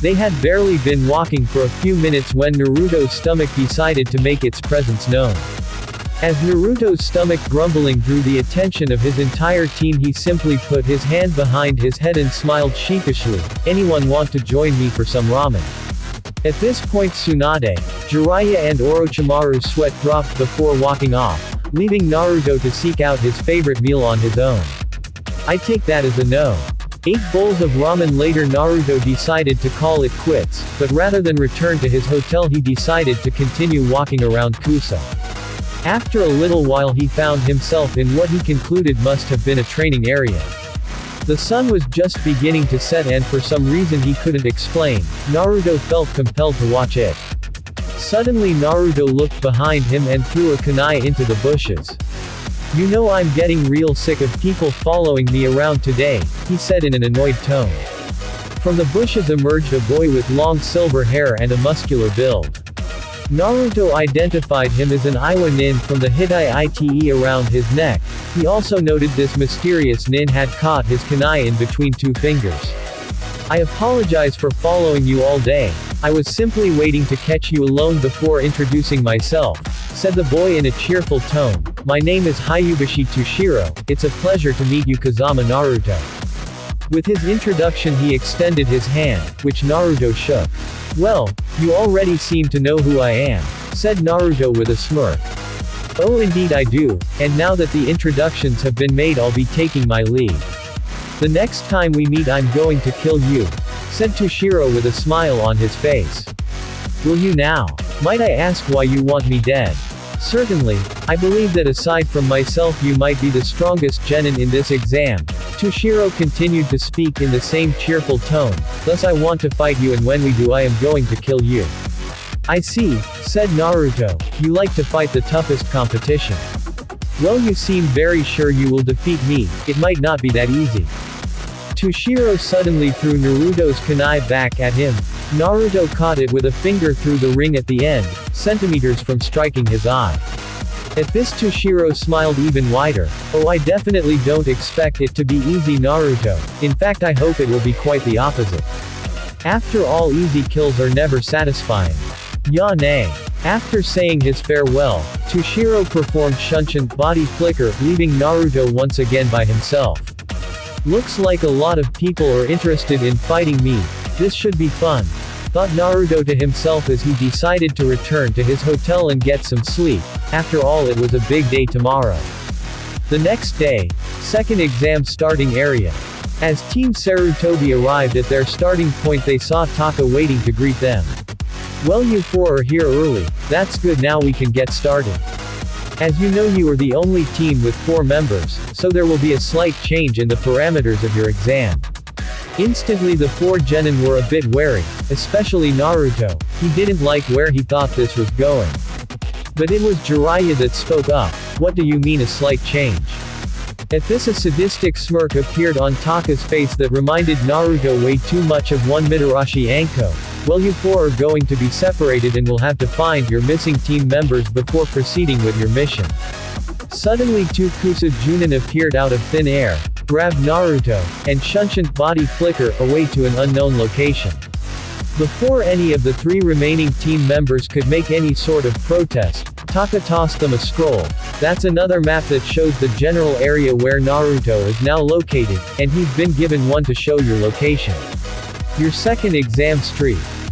They had barely been walking for a few minutes when Naruto's stomach decided to make its presence known. As Naruto's stomach grumbling drew the attention of his entire team, he simply put his hand behind his head and smiled sheepishly. Anyone want to join me for some ramen? At this point Tsunade, Jiraiya and Orochimaru's sweat dropped before walking off, leaving Naruto to seek out his favorite meal on his own. I take that as a no. 8 bowls of ramen later Naruto decided to call it quits, but rather than return to his hotel he decided to continue walking around Kusa. After a little while he found himself in what he concluded must have been a training area. The sun was just beginning to set and for some reason he couldn't explain, Naruto felt compelled to watch it. Suddenly Naruto looked behind him and threw a kunai into the bushes. You know, I'm getting real sick of people following me around today, he said in an annoyed tone. From the bushes emerged a boy with long silver hair and a muscular build. Naruto identified him as an Iwa nin from the Hitai Ite around his neck. He also noted this mysterious nin had caught his kunai in between 2 fingers. I apologize for following you all day. I was simply waiting to catch you alone before introducing myself, said the boy in a cheerful tone. My name is Hayubashi Toshiro, it's a pleasure to meet you Kazama Naruto. With his introduction he extended his hand, which Naruto shook. Well, you already seem to know who I am, said Naruto with a smirk. Oh indeed I do, and now that the introductions have been made I'll be taking my leave. The next time we meet I'm going to kill you, said Toshiro with a smile on his face. Will you now? Might I ask why you want me dead? Certainly, I believe that aside from myself you might be the strongest genin in this exam. Toshiro continued to speak in the same cheerful tone, thus I want to fight you and when we do I am going to kill you. I see, said Naruto, you like to fight the toughest competition. Well you seem very sure you will defeat me, it might not be that easy. Toshiro suddenly threw Naruto's kunai back at him. Naruto caught it with a finger through the ring at the end, centimeters from striking his eye. At this Toshiro smiled even wider. Oh I definitely don't expect it to be easy Naruto, in fact I hope it will be quite the opposite. After all easy kills are never satisfying. Ya ne. After saying his farewell, Toshiro performed Shunshin body flicker, leaving Naruto once again by himself. Looks like a lot of people are interested in fighting me, this should be fun, thought Naruto to himself as he decided to return to his hotel and get some sleep. After all it was a big day tomorrow. The next day, second exam starting area. As Team Sarutobi arrived at their starting point they saw Taka waiting to greet them. Well you 4 are here early, that's good now we can get started. As you know, you are the only team with 4 members, so there will be a slight change in the parameters of your exam. Instantly the 4 genin were a bit wary, especially Naruto. He didn't like where he thought this was going. But it was Jiraiya that spoke up. What do you mean a slight change? At this a sadistic smirk appeared on Taka's face that reminded Naruto way too much of one Mitarashi Anko. Well, you 4 are going to be separated and will have to find your missing team members before proceeding with your mission. Suddenly 2 Kusa Junin appeared out of thin air, grabbed Naruto, and Shunshin's body flicker away to an unknown location. Before any of the 3 remaining team members could make any sort of protest, Taka tossed them a scroll. That's another map that shows the general area where Naruto is now located, and he's been given one to show your location. Your second exam streak.